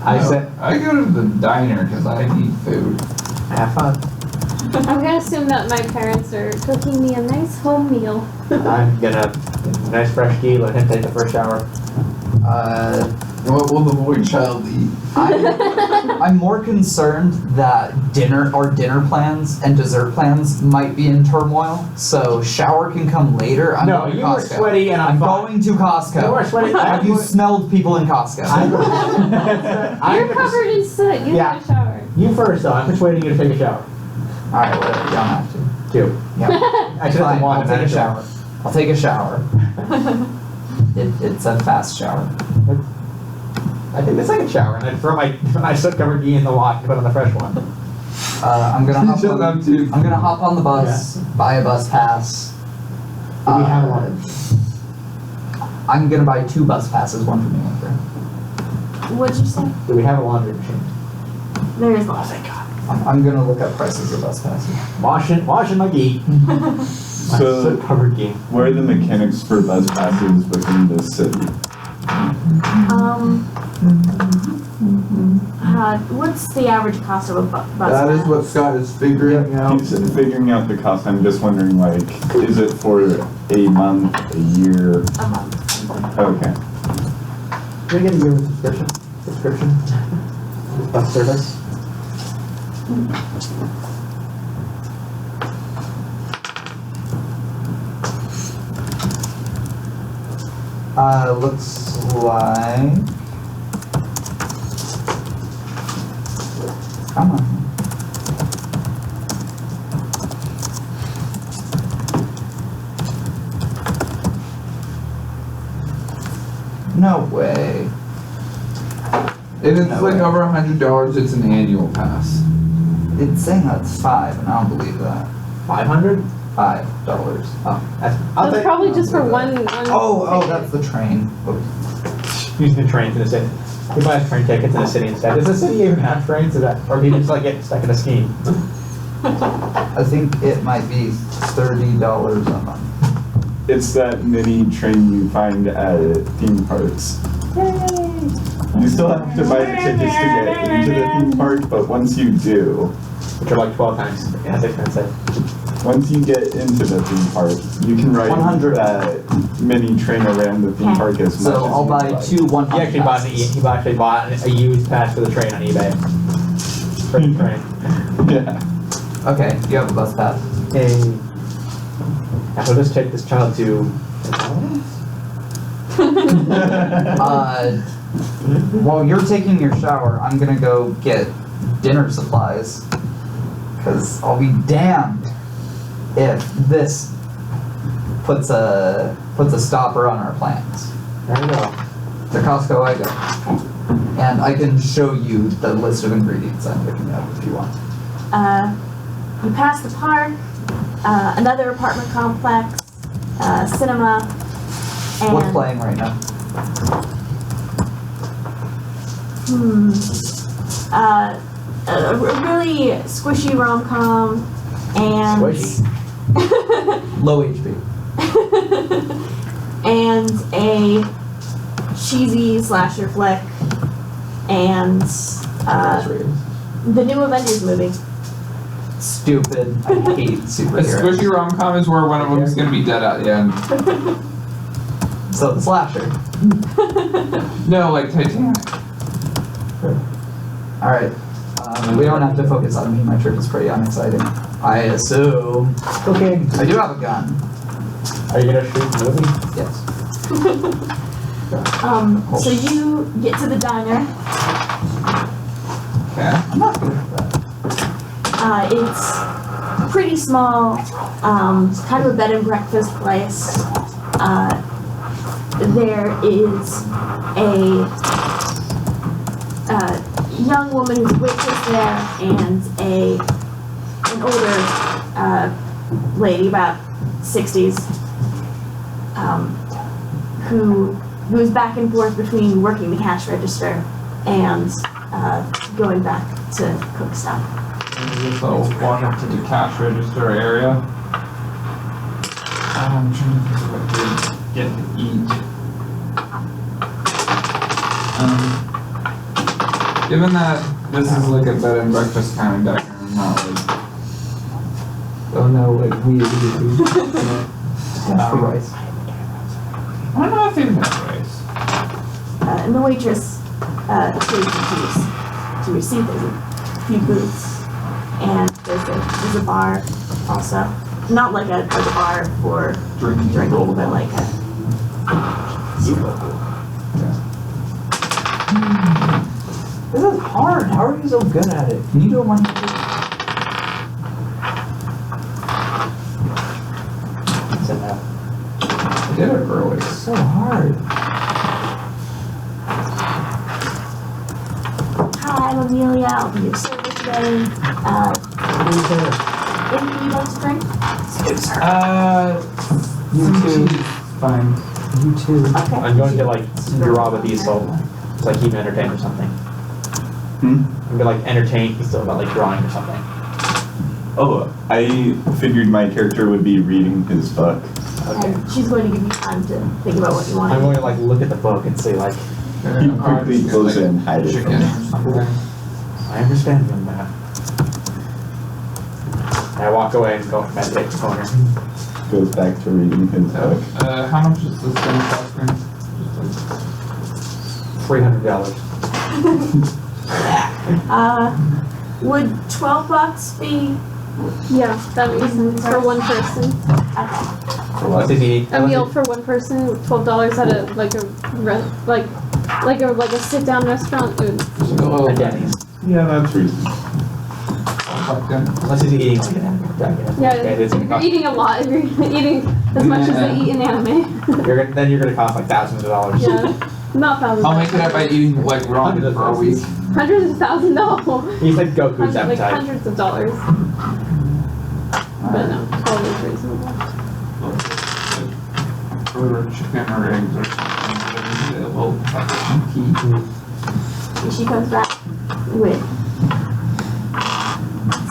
S3: I said,
S2: I go to the diner because I need food.
S3: have fun.
S1: I'm gonna assume that my parents are cooking me a nice home meal.
S3: I'm gonna, nice fresh tea, let him take the first shower.
S2: What will the void child eat?
S7: I'm more concerned that dinner plans and dessert plans might be in turmoil. So shower can come later. I'm
S3: No,
S7: going to
S3: you were
S7: Costco.
S3: sweaty and I'm fine.
S7: going to Costco.
S3: You were sweaty.
S7: Have you smelled people in Costco?
S1: You're covered in soot. You
S3: Yeah.
S1: need a shower.
S3: You first though, I'm just waiting you to take a shower.
S7: Alright, whatever. You don't have to.
S3: 2.
S7: Yeah.
S3: I should have
S7: Fine,
S3: one
S7: I'll take a shower. I'll take a shower. It's a fast shower.
S3: I take the second shower and I throw my soot covered tea in the wash and put on the fresh one.
S7: I'm gonna hop
S2: Shut up,
S7: on,
S2: dude.
S7: I'm gonna hop on the bus, buy a bus pass.
S3: Do we have one?
S7: I'm gonna buy 2 bus passes, one for me, one for him.
S5: What'd you say?
S3: Do we have a laundry machine?
S5: There is one.
S3: Thank God.
S7: I'm gonna look up prices of bus passes.
S3: Washing my ghee. My
S6: So-
S3: soot covered ghee.
S6: Where are the mechanics for bus passes within the city?
S5: What's the average cost of a bus
S2: That is
S5: pass?
S2: what Scott is figuring out.
S6: He's figuring out the cost. I'm just wondering, like, is it for a month, a year?
S5: A month.
S6: Okay.
S3: Do we get a year subscription? Bus service?
S7: Looks like. Come on. No way.
S2: If it's
S7: No
S2: like
S7: way.
S2: over $100, it's an annual pass.
S7: It's saying that's 5, and I don't believe that.
S3: 500?
S7: $5. Oh,
S1: That's probably just for one.
S7: oh, that's the train.
S3: Use the train to the city. We buy train tickets in the city instead. Does the city even have trains? Is that, or do you just like get stuck in a scheme?
S7: I think it might be $30 a month.
S6: It's that mini train you find at theme parks. You still have to buy the tickets to get into the theme park, but once you do,
S3: Which are like 12 times as expensive.
S6: once you get into the theme park, you can ride
S7: 100.
S6: that mini train around the theme park as much
S7: So
S6: as
S7: I'll
S6: you
S7: buy
S6: like.
S7: 2 100
S3: He actually bought a used pass for the train on eBay. For the train.
S6: Yeah.
S7: Okay, you have a bus pass.
S3: Hey. I will just take this child to.
S7: While you're taking your shower, I'm gonna go get dinner supplies. Cause I'll be damned if this puts a stopper on our plans.
S3: There we go.
S7: To Costco I go. And I can show you the list of ingredients I'm looking at if you want.
S5: You pass the park, another apartment complex, cinema, and
S7: What's playing right now?
S5: a really squishy rom-com and
S3: Squishy.
S7: Low HP.
S5: and a cheesy slasher flick and the new Avengers movie.
S7: Stupid. I hate
S8: A
S7: superheroes.
S8: squishy rom-com is where one of them is gonna be dead at the end.
S7: So the slasher.
S8: No, like Titanic.
S7: Alright. We don't have to focus on me. My trip is pretty unexciting. I assume.
S3: Okay.
S7: I do have a gun.
S3: Are you gonna shoot the movie?
S7: Yes.
S5: So you get to the diner.
S8: Okay.
S7: I'm not good at that.
S5: It's pretty small, kind of a bed and breakfast place. There is a young woman who's a waitress there and an older lady, about 60s, who is back and forth between working the cash register and going back to cook stuff.
S8: So walk up to the cash register area. I'm trying to think of what to get to eat. Given that this is like a bed and breakfast kind of diner, not like
S7: weird.
S3: Rice.
S8: I don't know if they have rice.
S5: And the waitress takes you to your seat. There's a few booths, and there's a bar also. Not like a bar for drinking, but like a.
S7: This is hard. How are you so good at it? Can you do it one more?
S8: I did it early.
S7: It's so hard.
S5: Hi, I'm Amelia. I'll be your server today. Anything you'd like to drink?
S3: You too.
S8: Fine.
S3: You too.
S5: Okay.
S3: I'm going to like draw with diesel. It's like keep him entertained or something. I'm gonna like entertain. He's still about like drawing or something.
S6: Oh, I figured my character would be reading his book.
S3: Okay.
S5: And she's going to give you time to think about what you want.
S3: I'm going to like look at the book and say like,
S6: He quickly goes in and hides it
S8: Chicken
S6: from
S8: or
S6: me.
S8: something.
S3: I understand him now. And I walk away and go meditate in the corner.
S6: Goes back to reading his book.
S8: How much is this thing costing?
S3: $300.
S5: Would $12 be?
S1: Yeah, that makes sense for one person.
S5: Okay.
S3: What's his eating?
S1: A meal for one person, $12 at a like a sit down restaurant. Ooh.
S3: At Denny's.
S6: Yeah, that's reasonable.
S3: Unless he's eating like an animal.
S1: Yeah,
S3: Okay, it's gonna
S1: if you're
S3: cost,
S1: eating a lot, if you're eating as much as they eat in anime.
S3: then you're gonna cost like thousands of dollars.
S1: Yeah, not thousands.
S8: I'll make it up by eating like ramen for a week.
S1: Hundreds of thousands, no.
S3: He's like Goku's
S1: Like
S3: appetite.
S1: hundreds of dollars. But no, 12 is reasonable.
S8: Or chicken or eggs or something. Well, chunky.
S5: She comes back with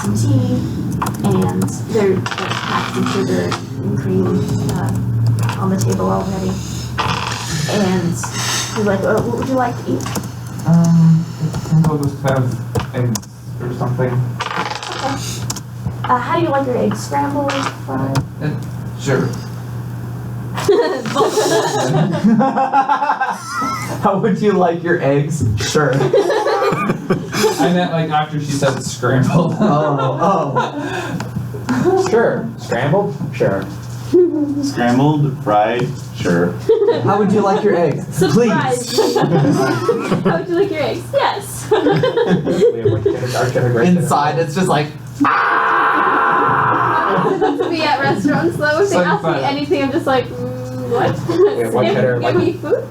S5: some tea, and they're like packed some sugar and cream on the table already. And she's like, what would you like to eat?
S8: I think I'll just have eggs or something.
S5: Okay. How do you like your eggs? Scrambled, fried?
S8: Sure.
S7: How would you like your eggs? Sure.
S8: I meant like after she said scrambled.
S7: Oh.
S3: Sure. Scrambled? Sure.
S6: Scrambled, fried, sure.
S7: How would you like your eggs?
S1: Surprise!
S7: Please.
S1: How would you like your eggs? Yes!
S3: We have white cheddar, dark cheddar, gray cheddar.
S7: Inside, it's just like.
S1: To be at restaurants though, if they ask me anything, I'm just like, what?
S3: have white cheddar,
S1: Give me food?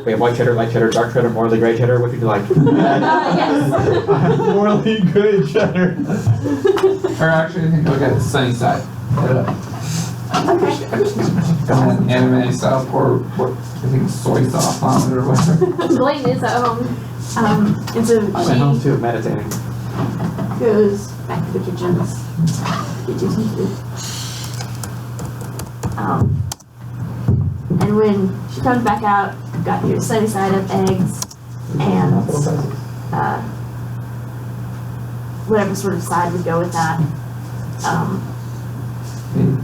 S3: We have white cheddar, light cheddar, dark cheddar, morally gray cheddar. What would you like?
S1: Yes.
S6: Morally good cheddar.
S8: Or actually, I think I'll get sunny side. And then anime style pour what I think soy sauce on it or whatever.
S1: Blaine is at home.
S5: And so
S3: I'm at home too, meditating.
S5: goes back to the kitchens, get you some food. And when she comes back out, got you a sunny side of eggs and whatever sort of side would go with that.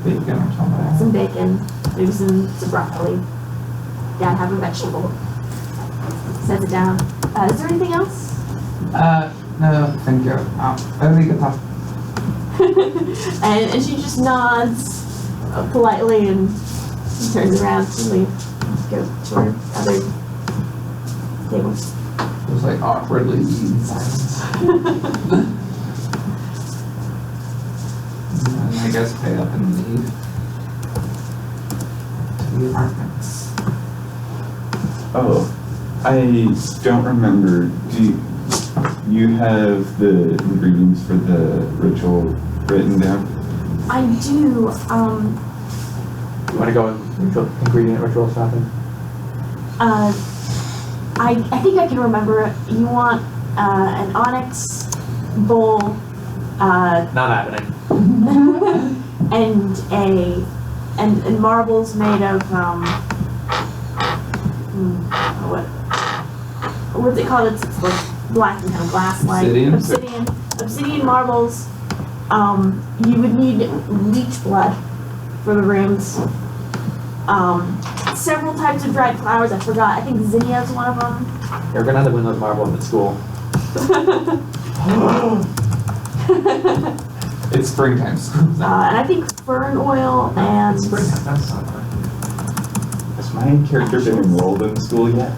S2: Bacon or something.
S5: Some bacon, maybe some broccoli. Yeah, have a vegetable. Sets it down. Is there anything else?
S2: No, thank you. I think it's
S5: and she just nods politely and turns around to leave. Go to her other table.
S2: just like awkwardly eating in silence. And I guess pay up and leave to the apartments.
S6: Oh, I don't remember. Do you have the ingredients for the ritual written down?
S5: I do.
S3: You want to go ingredient ritual shopping?
S5: I think I can remember. You want an onyx bowl,
S3: Not happening.
S5: and marbles made of what's it called? It's like black and kind of glass-like.
S2: Obsidian?
S5: Obsidian marbles. You would need leech blood for the rooms. Several types of dried flowers. I forgot. I think zinnia is one of them.
S3: You're gonna have to win those marbles at school.
S2: It's springtime.
S5: And I think fern oil and
S3: Springtime, that's not right.
S6: Has my character been enrolled in school yet?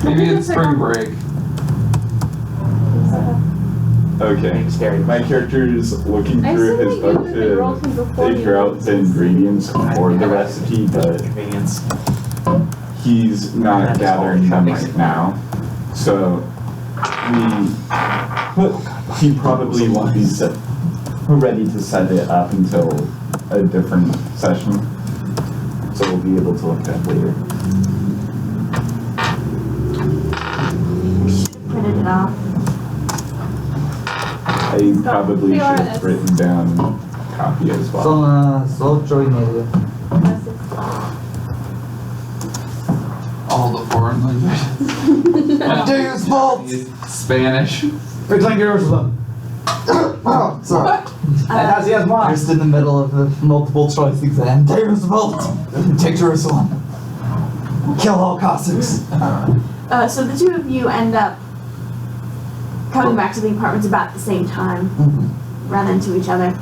S2: Maybe it's spring break.
S6: Okay.
S3: Scary.
S6: My character is looking
S1: I
S6: through
S1: assume
S6: his
S1: that
S6: book
S1: you had enrolled him
S6: to
S1: before
S6: figure
S1: you
S6: out the ingredients for the recipe, but
S3: Convenience.
S6: he's not gathering them right now. So he probably won't be ready to set it up until a different session. So we'll be able to look at that later.
S5: printed it off.
S6: I probably should have
S1: PRS.
S6: written down a copy as well.
S7: Są 8:30.
S2: All the foreign languages.
S7: Deus Vult!
S2: Spanish.
S3: Return Jerusalem.
S7: Oh, sorry.
S3: As he has mine.
S7: Just in the middle of the multiple choice exam. Deus Vult! Take Jerusalem. Kill all Cossacks.
S5: So the two of you end up coming back to the apartments about at the same time, run into each other.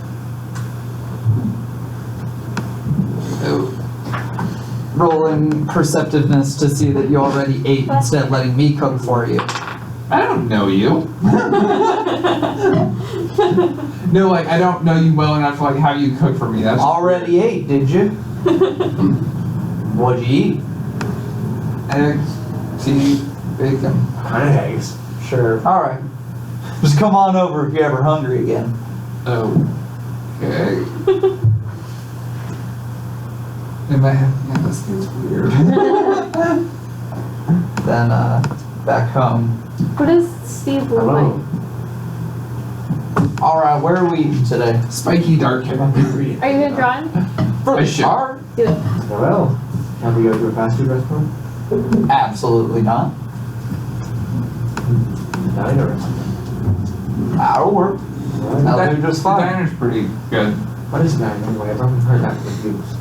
S7: Rolling perceptiveness to see that you already ate instead of letting me cook for you.
S2: I don't know you. No, like I don't know you well enough to like have you cook for me. That's
S7: Already ate, did you? What'd you eat?
S2: eggs, tea, bacon.
S3: Eggs. Sure.
S7: Alright. Just come on over if you're ever hungry again.
S2: Okay. In my head, yeah, this gets weird.
S7: Then, back home.
S1: What does Steve look like?
S7: Alright, where are we eating today?
S2: Spiky dark hair.
S1: Are you gonna draw him?
S7: For
S2: I
S7: the
S2: should.
S7: car?
S1: Do it.
S3: Well, can we go to a fast food restaurant?
S7: Absolutely not.
S3: Diner or something.
S7: That'll work. That'll do just
S2: The
S7: fine.
S2: diner's pretty good.
S3: What is that anyway? I've never heard that confused.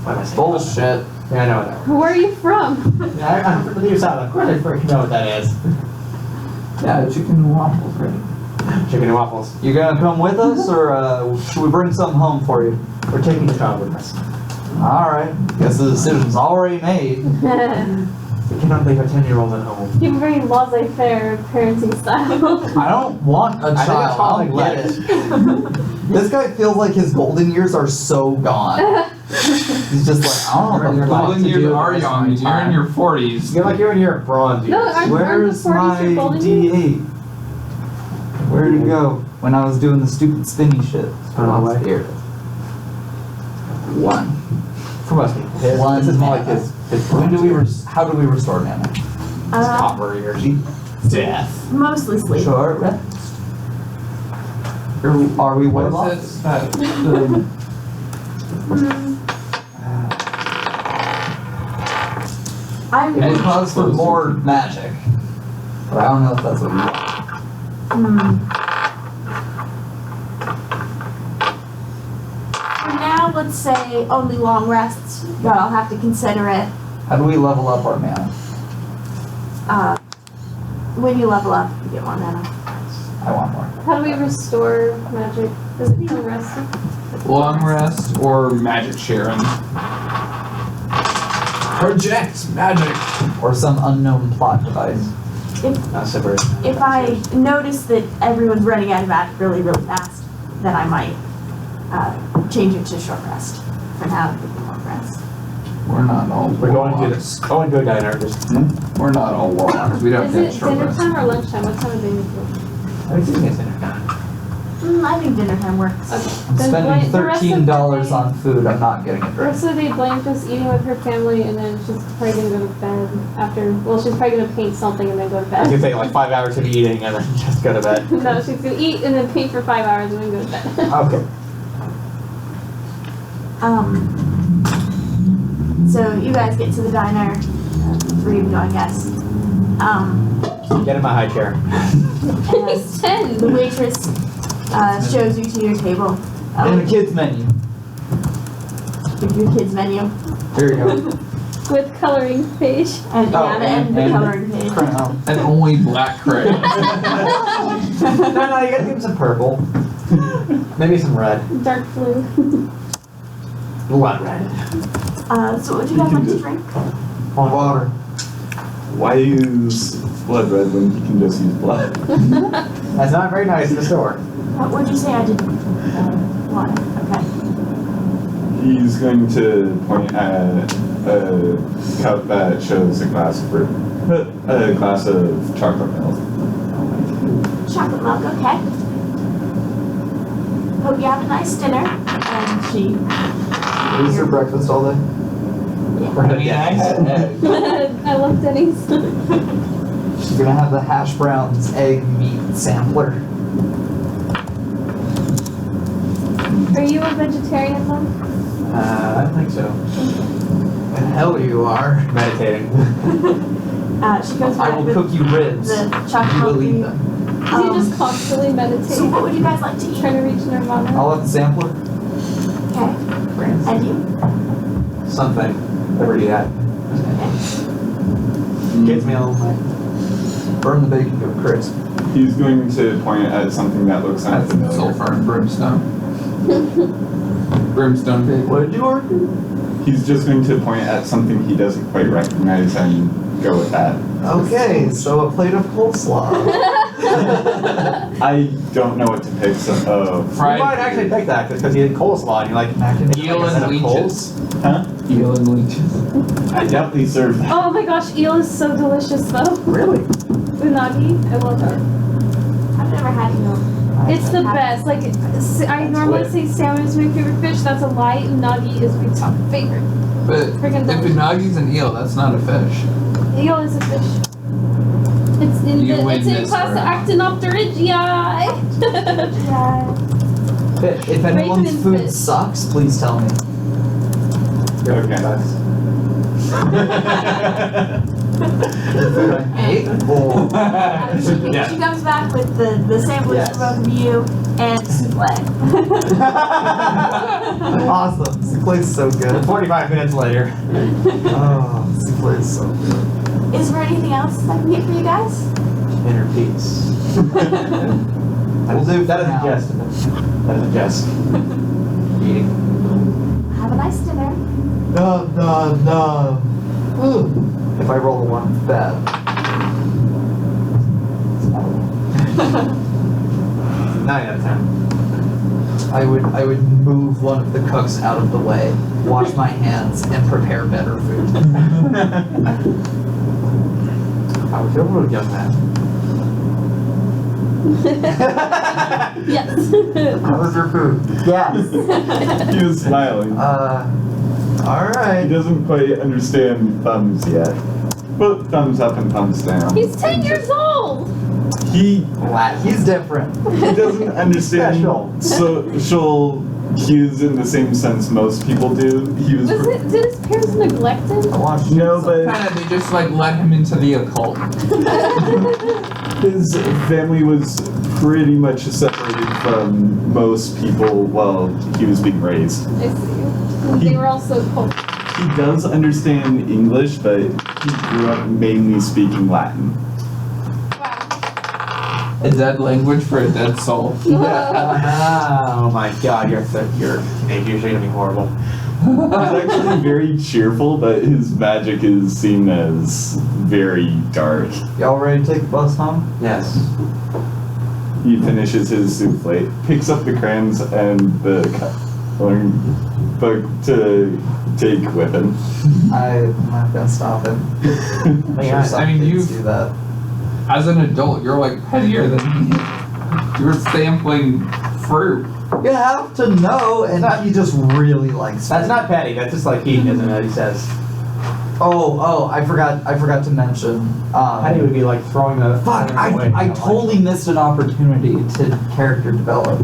S3: What am I saying?
S7: Bullshit.
S3: Yeah, I know what that
S1: Where are you from?
S3: Yeah, I'm from the other side. Of course I freaking know what that is.
S2: Yeah, chicken and waffles, right?
S3: Chicken and waffles.
S7: You gonna come with us, or should we bring something home for you?
S3: We're taking the child with us.
S7: Alright. Guess the decision's already made.
S3: We cannot leave a 10-year-old at home.
S1: You have a very laissez-faire parenting style.
S7: I don't want a
S3: I think
S7: child.
S3: that's all
S7: I'll
S3: like
S7: get it. This guy feels like his golden years are so gone. He's just like, I don't know
S3: Your
S7: what the
S3: life
S7: fuck
S2: Golden
S3: to
S2: years
S3: do the
S2: are
S3: rest of
S2: young.
S3: my
S2: You're in
S3: time.
S2: your 40s.
S3: You're like you're in your bronze years.
S1: No, aren't
S7: Where's
S1: the 40s
S7: my
S1: your golden years?
S7: D8? Where'd it go? When I was doing the stupid spinny shit.
S3: Put it away.
S7: Here. One.
S3: For most people.
S7: One
S3: This is more like
S7: mana.
S3: his
S7: When do we how do we restore mana?
S3: Coppery or death.
S5: Mostly sleep.
S7: Short rest. Are we well off?
S2: What's it that the
S5: I'm.
S7: It calls for more magic. But I don't know if that's what you want.
S5: For now, let's say only long rests, but I'll have to consider it.
S7: How do we level up our mana?
S5: When you level up, you get more mana.
S7: I want more.
S1: How do we restore magic? Does it become rested?
S2: long rest or magic sharing? Project magic.
S7: Or some unknown plot device.
S3: Separate.
S5: If I notice that everyone's running out of magic really, really fast, then I might change it to short rest. For now, give me long rest.
S2: We're not all
S3: We're going to
S2: warlocks.
S3: going to a diner. Just
S2: We're not all warlocks. We don't
S1: Is
S2: get
S1: it
S2: short
S1: dinner
S2: rest.
S1: time or lunchtime? What time of day is it?
S3: I think it's dinner.
S5: I think dinner time works.
S1: Okay.
S7: I'm
S1: Then
S7: spending
S1: the rest of the
S7: $13
S1: day-
S7: on food. I'm not getting it
S1: The
S7: right.
S1: rest of the day, Blaine's just eating with her family, and then she's probably gonna go to bed after. Well, she's probably gonna paint something and then go to
S3: I was gonna
S1: bed.
S3: say like 5 hours of eating and then just go to bed.
S1: No, she's gonna eat and then paint for 5 hours and then go to bed.
S3: Okay.
S5: So you guys get to the diner, three of you, I guess.
S3: Get in my high chair.
S1: He's
S5: As
S1: 10.
S5: the waitress shows you to your table.
S7: And the kids menu.
S5: Give your kids menu.
S7: There you go.
S1: With coloring page.
S5: And
S7: Oh,
S5: yeah, and the coloring page.
S7: Crown.
S2: And only black crayons.
S7: No, you gotta give them some purple. Maybe some red.
S1: Dark blue.
S3: Blood red.
S5: So what would you guys like to drink?
S7: Water.
S6: Why use blood red when you can just use blood?
S3: That's not very nice in the store.
S5: What would you say I did? One. Okay.
S6: He's going to point at a cup that shows a glass of chocolate milk.
S5: Chocolate milk, okay. Hope you have a nice dinner. And she.
S7: Use your breakfast all day.
S1: I love Denny's.
S7: She's gonna have the hash browns, egg, meat sampler.
S1: Are you a vegetarian, Mom?
S3: I don't think so.
S7: The hell you are.
S3: Meditating.
S5: She goes
S7: I
S5: back
S7: will
S5: with
S7: cook you ribs.
S5: the
S7: You
S5: chocolate
S7: will eat
S5: milk.
S7: them.
S1: Is he just constantly meditating?
S5: So what would you guys like to eat?
S1: Trying to reach nirvana?
S7: I'll have the sampler.
S5: Okay. And you?
S3: Something. Whatever you had. Kids meal.
S7: Burn the bacon, go crisp.
S6: He's going to point at something that looks
S2: That's
S6: unfamiliar.
S2: sulfur and brimstone. Brimstone bacon.
S7: What did you order?
S6: He's just going to point at something he doesn't quite recognize and go with that.
S7: Okay, so a plate of coleslaw.
S6: I don't know what to pick. So,
S3: You might actually pick that because you had coleslaw and you like
S2: eel and leeches.
S6: huh?
S2: Eel and leeches.
S6: I doubt they serve that.
S1: Oh my gosh, eel is so delicious though.
S3: Really?
S1: Unagi, I love it.
S5: I've never had eel.
S1: It's the best. Like, I normally say salmon is my favorite fish. That's a lie. Unagi is my top favorite.
S2: But
S1: Freaking
S2: if
S1: delicious.
S2: unagi's an eel, that's not a fish.
S1: Eel is a fish. It's in
S2: You win
S1: it's in
S2: this
S1: class
S2: round.
S1: Actinopterygii.
S5: Yeah.
S7: If anyone's
S1: Bacon and
S7: food
S1: fish.
S7: sucks, please tell me.
S6: Okay.
S7: Hey? Oh.
S5: She comes back with the sandwich
S7: Yes.
S5: for both of you and souffle.
S7: Awesome. Souffle is so good.
S3: 45 minutes later.
S7: Oh, souffle is so good.
S5: Is there anything else I can get for you guys?
S3: Inner peace.
S7: We'll do
S3: That is
S7: now.
S3: a jest. That is a jest. Eating.
S5: Have a nice dinner.
S7: No. If I roll a 1, bad.
S3: 9 out of 10.
S7: I would move one of the cooks out of the way, wash my hands, and prepare better food.
S3: How would you feel, young man?
S1: Yes.
S7: How was your food? Yes.
S6: He was smiling. He
S7: Alright.
S6: doesn't quite understand thumbs yet. Both thumbs up and thumbs down.
S1: He's 10 years old!
S6: He
S7: He's different.
S6: doesn't understand social cues in the same sense most people do. He was.
S1: Did his parents neglect him?
S6: No, but
S8: Kinda, they just like let him into the occult.
S6: his family was pretty much separated from most people while he was being raised.
S1: I see. They were all so cold.
S6: He does understand English, but he grew up mainly speaking Latin.
S1: Wow.
S8: A dead language for a dead soul.
S3: Oh my god, your teenagers are gonna be horrible.
S6: He's actually very cheerful, but his magic is seen as very dark.
S7: Y'all ready to take the bus home?
S3: Yes.
S6: He finishes his souffle, picks up the crayons and the coloring book to take with him.
S7: I'm not gonna stop him.
S3: Yeah,
S7: Some
S8: I mean,
S7: kids
S8: you've-
S7: do that.
S8: As an adult, you're like pettier than me. You're sampling fruit.
S7: You have to know, and he just really likes
S3: That's
S7: it.
S3: not petty, that's just like hedonism that he says.
S7: I forgot to mention.
S3: Petty would be like throwing the.
S7: Fuck, I totally missed an opportunity to character develop.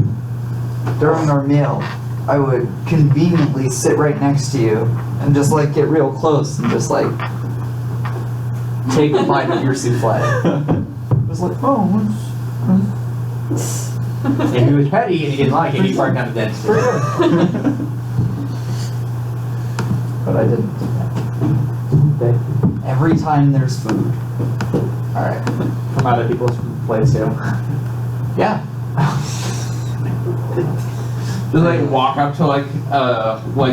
S7: During our meal, I would conveniently sit right next to you and just like get real close and just like take a bite of your souffle. Just like, oh, what's
S3: If he was petty and he didn't like it, he'd start down the dead street.
S7: but I didn't do that. Every time there's food. Alright.
S3: From other people's plates too.
S7: Yeah.
S8: Just like walk up to like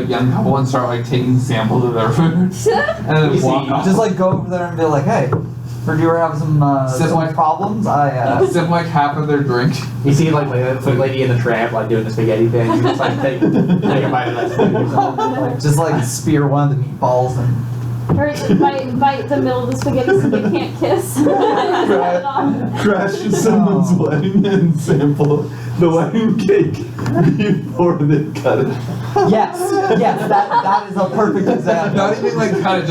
S8: young couple and start like taking samples of their food. And then
S3: Easy.
S8: walk off.
S7: Just like go over there and be like, hey, heard you were having some problems?
S8: Sip like half of their drink.
S3: You see like the food lady in the tramp like doing the spaghetti thing, you just like take a bite of that food yourself.
S7: like, just like spear one of the meatballs and
S1: Or bite the middle of the spaghetti so you can't kiss.
S6: Crash someone's wedding and sample the wedding cake before they cut it.
S7: yes, that is a perfect example.
S8: Not even like cut it,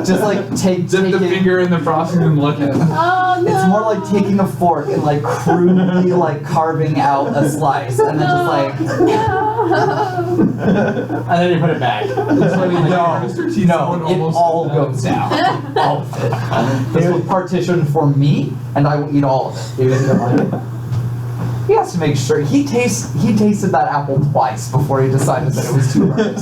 S8: just like
S7: take
S8: dip the
S7: it.
S8: finger in the frosting and look at it.
S1: Oh no!
S7: It's more like taking a fork and like crudely like carving out a slice and then just like
S3: And then you put it back.
S8: It's funny, like, Mr. T
S7: no,
S8: someone
S7: it
S8: almost
S7: all
S8: said that.
S7: goes down. All of it. This was partitioned for me and I will eat all of it.
S3: Even if you don't like it.
S7: He has to make sure he tasted that apple twice before he decided that it was too burnt.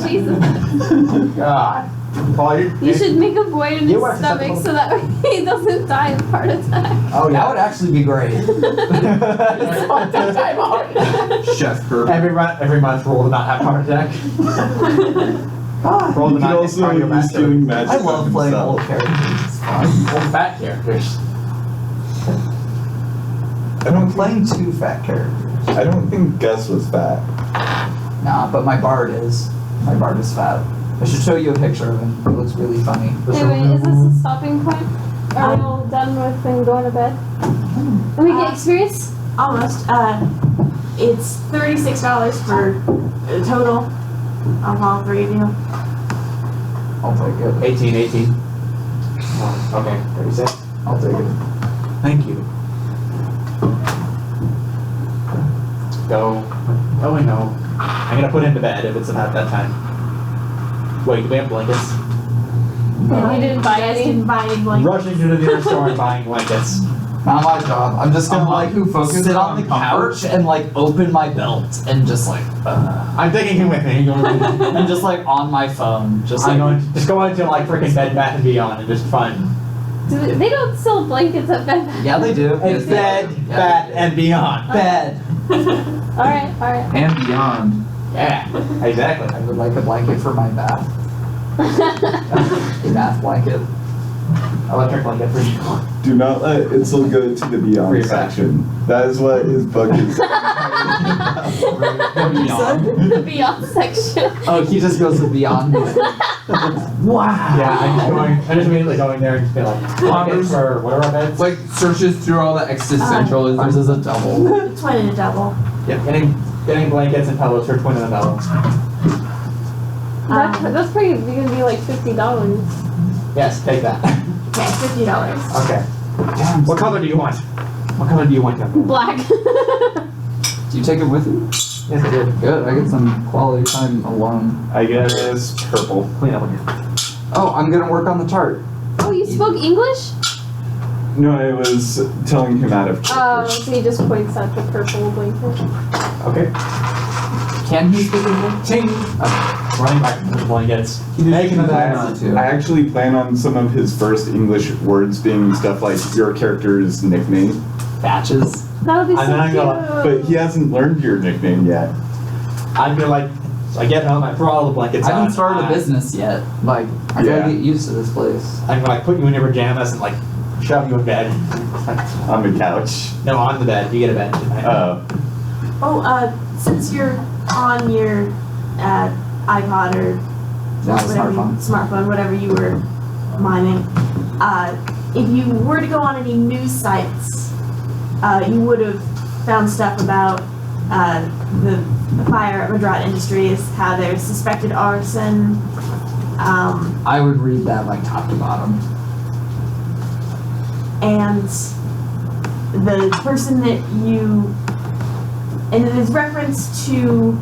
S1: Jesus.
S3: God. Paul,
S1: You should make a void in
S3: You
S1: his
S3: watch
S1: stomach
S3: something-
S1: so that way he doesn't die of heart attack.
S3: Oh
S7: That would actually be great.
S8: Chef Kirk.
S3: Every month roll to not have heart attack. Roll
S6: He
S3: to
S6: could
S3: not get
S6: also use
S3: cardiovascular.
S6: healing magic
S7: I love
S6: on
S7: playing
S6: himself.
S7: old characters. It's fun.
S3: Old fat characters.
S7: I'm playing two fat characters.
S6: I don't think Gus was fat.
S7: Nah, but my bard is. My bard is fat. I should show you a picture of him. It looks really funny.
S1: Anyway, is this a stopping point? Are we all done with and going to bed? And we get experience?
S5: Almost. It's $36 for total of all three of you.
S7: I'll take it.
S3: 18. Oh, okay, 36.
S7: I'll take it. Thank you.
S3: Go. Oh, I know. I'm gonna put him to bed if it's about that time. Wait, do we have blankets?
S1: No, we didn't buy
S5: You guys
S1: any.
S5: didn't buy any blankets.
S3: Rushing to the nearest store and buying blankets.
S7: Not my job. I'm just gonna
S8: Unlike
S7: like
S8: who focuses
S7: sit on
S8: on
S7: the
S8: comfort.
S7: couch and like open my belt and just like
S3: I'm taking him with me.
S7: and just like on my phone, just
S3: I'm
S7: like
S3: going just go into like freaking Bed Bath and Beyond and just find.
S1: They don't sell blankets at Bed Bath.
S7: yeah they do.
S3: It's
S7: Yes, they
S3: Bed
S7: do. Yeah,
S3: Bath
S7: they do.
S3: and Beyond.
S7: Bed.
S1: Alright.
S8: And beyond.
S3: Yeah, exactly.
S7: I would like a blanket for my bath. A bath blanket.
S3: Electric blanket for you.
S6: Do not let Itzel go to the
S3: For
S6: Beyond
S3: your back.
S6: section. That is what his book is.
S8: Beyond.
S1: The Beyond section.
S7: Oh, he just goes to beyond. Wow.
S3: Yeah, I'm just immediately going there and just be like, blankets for whatever our beds.
S8: Like searches through all the existentialism.
S7: Ours is a double.
S5: Twin and a double.
S3: Yeah, getting blankets and pillows for twin and a double.
S1: That's pretty gonna be like $50.
S3: Yes, take that.
S5: Okay, $50.
S3: Okay.
S8: Damn.
S3: What color do you want? What color do you want, young man?
S1: Black.
S7: Do you take it with you?
S3: Yes, I did.
S7: Good. I get some quality time alone.
S6: I guess purple.
S3: Clean up on you.
S7: Oh, I'm gonna work on the chart.
S1: Oh, you spoke English?
S6: No, I was telling him out of
S1: Oh,
S6: character.
S1: so he just points at the purple blanket.
S3: Okay.
S7: Can he speak English?
S3: Ting! Running back to the blankets.
S7: Making
S6: I actually plan on some of his first English words being stuff like your character's nickname,
S7: Batches.
S1: That would be so
S3: And then I go,
S1: cute.
S6: but he hasn't learned your nickname yet.
S3: I'd be like, so I get home, I throw all the blankets
S7: I
S3: on.
S7: haven't started a business yet. Like, I
S6: Yeah.
S7: gotta get used to this place.
S3: I'm gonna like put you in your pajamas and like shove you in bed.
S6: On the couch.
S3: No, on the bed. You get a bed tonight.
S5: Since you're on your iPod or
S7: Yeah,
S5: whatever smartphone, whatever you were miming, if you were to go on any news sites, you would have found stuff about the fire at Madrat Industries, how there's suspected arson.
S7: I would read that like top to bottom.
S5: And the person that you, and it is reference to,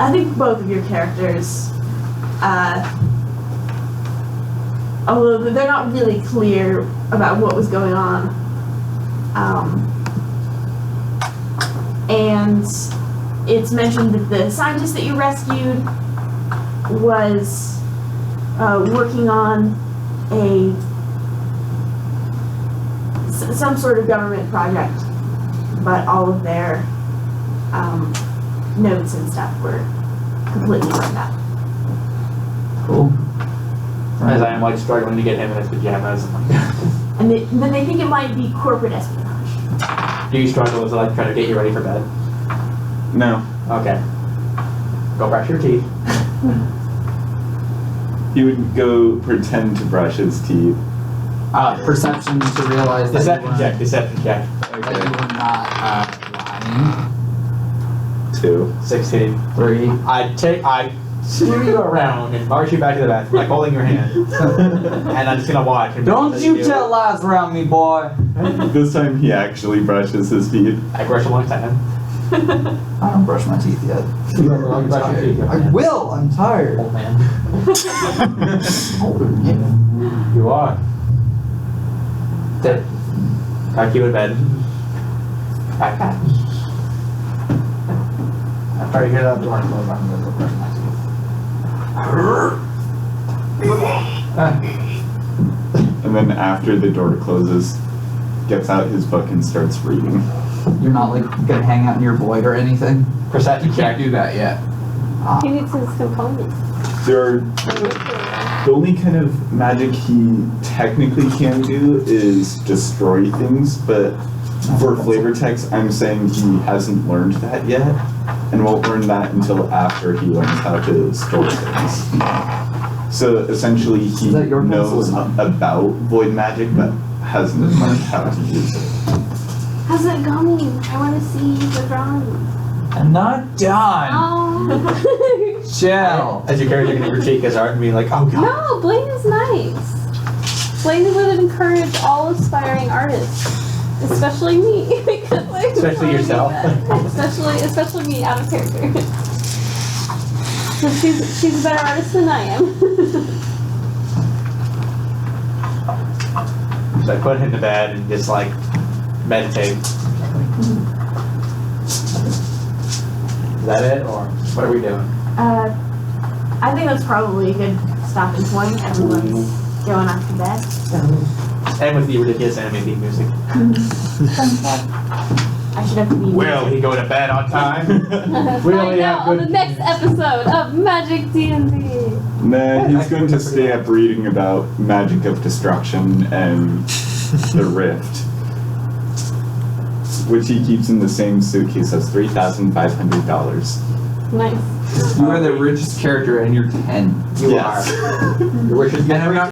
S5: I think both of your characters, although they're not really clear about what was going on. And it's mentioned that the scientist that you rescued was working on some sort of government project, but all of their notes and stuff were completely burned up.
S7: Cool.
S3: As I am like struggling to get him in his pajamas.
S5: And then they think it might be corporate espionage.
S3: Do you struggle with like trying to get you ready for bed?
S6: No.
S3: Okay. Go brush your teeth.
S6: He would go pretend to brush his teeth.
S7: Perception to realize that
S3: Deception
S7: you
S3: check.
S7: were,
S3: Deception check.
S7: that you were not lying.
S6: 2.
S3: 16.
S7: 3.
S3: I steer you around and march you back to the bathroom, like holding your hand. And I'm just gonna watch. And
S7: Don't
S3: let
S7: you
S3: do
S7: tell
S3: it.
S7: lies around me, boy.
S6: This time he actually brushes his teeth.
S3: I brush a long time.
S7: I don't brush my teeth yet.
S3: You brush your teeth.
S7: I will. I'm tired.
S3: Old man.
S7: Older, yeah.
S3: You are. Dead. Tuck you in bed. Pat.
S7: After I get out the door and close, I'm gonna go brush my teeth.
S6: And then after the door closes, gets out his book and starts reading.
S7: You're not like gonna hang out near Void or anything.
S3: Perception
S8: You can't
S3: check.
S8: do that yet.
S1: He needs his components.
S6: There are, the only kind of magic he technically can do is destroy things, but for flavor text, I'm saying he hasn't learned that yet, and won't learn that until after he learns how to store things. So essentially, he
S7: Is that your
S6: knows
S7: pencil?
S6: about void magic, but hasn't learned how to use it.
S1: How's it going? I want to see the drawing.
S7: I'm not done.
S1: Oh.
S7: Chill.
S3: As your character can critique his art and be like, oh god.
S1: No, Blaine is nice. Blaine would encourage all aspiring artists, especially me, because like,
S3: Especially yourself.
S1: especially me out of character. So she's a better artist than I am.
S3: So I put him to bed and just like meditate. Is that it, or what are we doing?
S5: I think that's probably a good stopping point. Everyone's going off to bed.
S3: And with the ridiculous anime theme music.
S5: I should have to be.
S3: Will he go to bed on time?
S1: Find out on the next episode of Magic D&D.
S6: Nah, he's going to stay up reading about magic of destruction and the rift, which he keeps in the same suitcase as $3,500.
S1: Nice.
S8: You are the richest character and you're 10.
S3: You
S6: Yes.
S3: are. Your wish is
S8: And I'm not